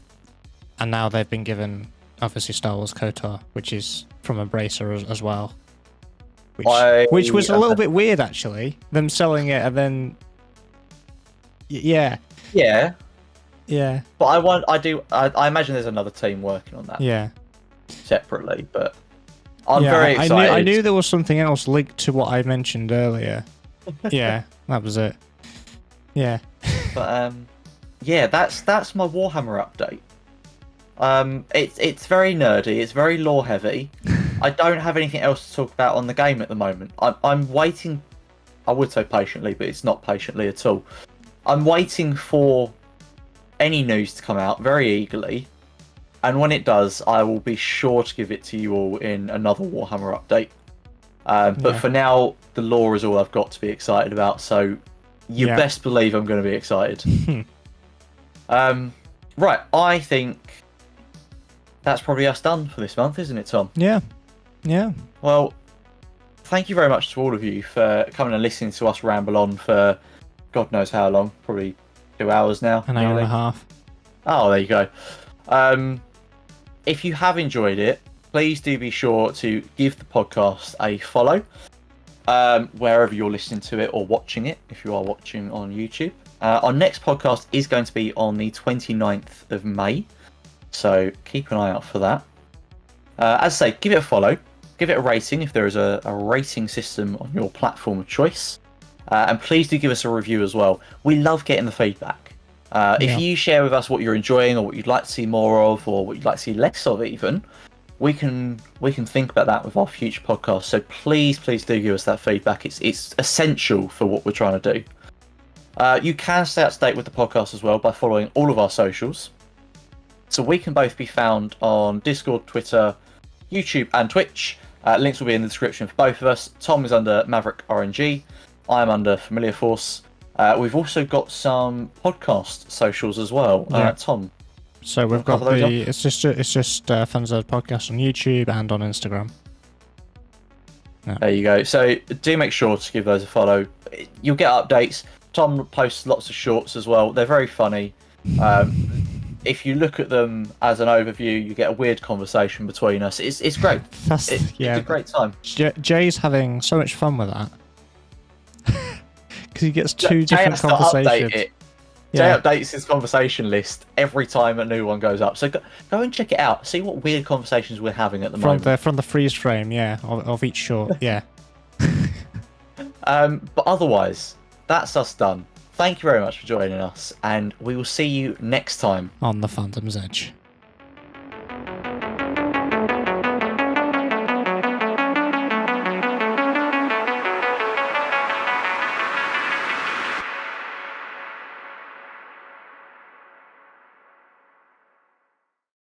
And now they've been given obviously Star Wars KOTOR, which is from Embracer as well. Which was a little bit weird actually. Them selling it and then. Yeah. Yeah. Yeah. But I imagine there's another team working on that. Yeah. Separately, but I'm very excited. I knew there was something else linked to what I mentioned earlier. Yeah, that was it. Yeah. But yeah, that's my Warhammer update. It's very nerdy, it's very lore heavy. I don't have anything else to talk about on the game at the moment. I'm waiting, I would say patiently, but it's not patiently at all. I'm waiting for any news to come out very eagerly, and when it does, I will be sure to give it to you all in another Warhammer update. But for now, the lore is all I've got to be excited about, so you best believe I'm going to be excited. Right, I think that's probably us done for this month, isn't it, Tom? Yeah. Well, thank you very much to all of you for coming and listening to us ramble on for God knows how long, probably 2 hours now. An hour and a half. Oh, there you go. If you have enjoyed it, please do be sure to give the podcast a follow wherever you're listening to it or watching it, if you are watching on YouTube. Our next podcast is going to be on the 29th of May, so keep an eye out for that. As I say, give it a follow, give it a rating if there is a rating system on your platform of choice. And please do give us a review as well. We love getting the feedback. If you share with us what you're enjoying or what you'd like to see more of or what you'd like to see less of even, we can think about that with our future podcasts. So please do give us that feedback. It's essential for what we're trying to do. You can stay up to date with the podcast as well by following all of our socials. So we can both be found on Discord, Twitter, YouTube and Twitch. Links will be in the description for both of us. Tom is under Maverick RNG. I'm under FamilarForce. We've also got some podcast socials as well. Tom, So we've got it's just Fanzerd Podcast on YouTube and on Instagram. Yeah. There you go. So do make sure to give those a follow. You'll get updates. Tom posts lots of shorts as well. They're very funny. If you look at them as an overview, you get a weird conversation between us. It's great. It's a great time. Jay's having so much fun with that because he gets two different conversations. Jay updates his conversation list every time a new one goes up. So go and check it out. See what weird conversations we're having at the moment. From the freeze frame, of each short, yeah. But otherwise, that's us done. Thank you very much for joining us, and we will see you next time on the Fandom's Edge.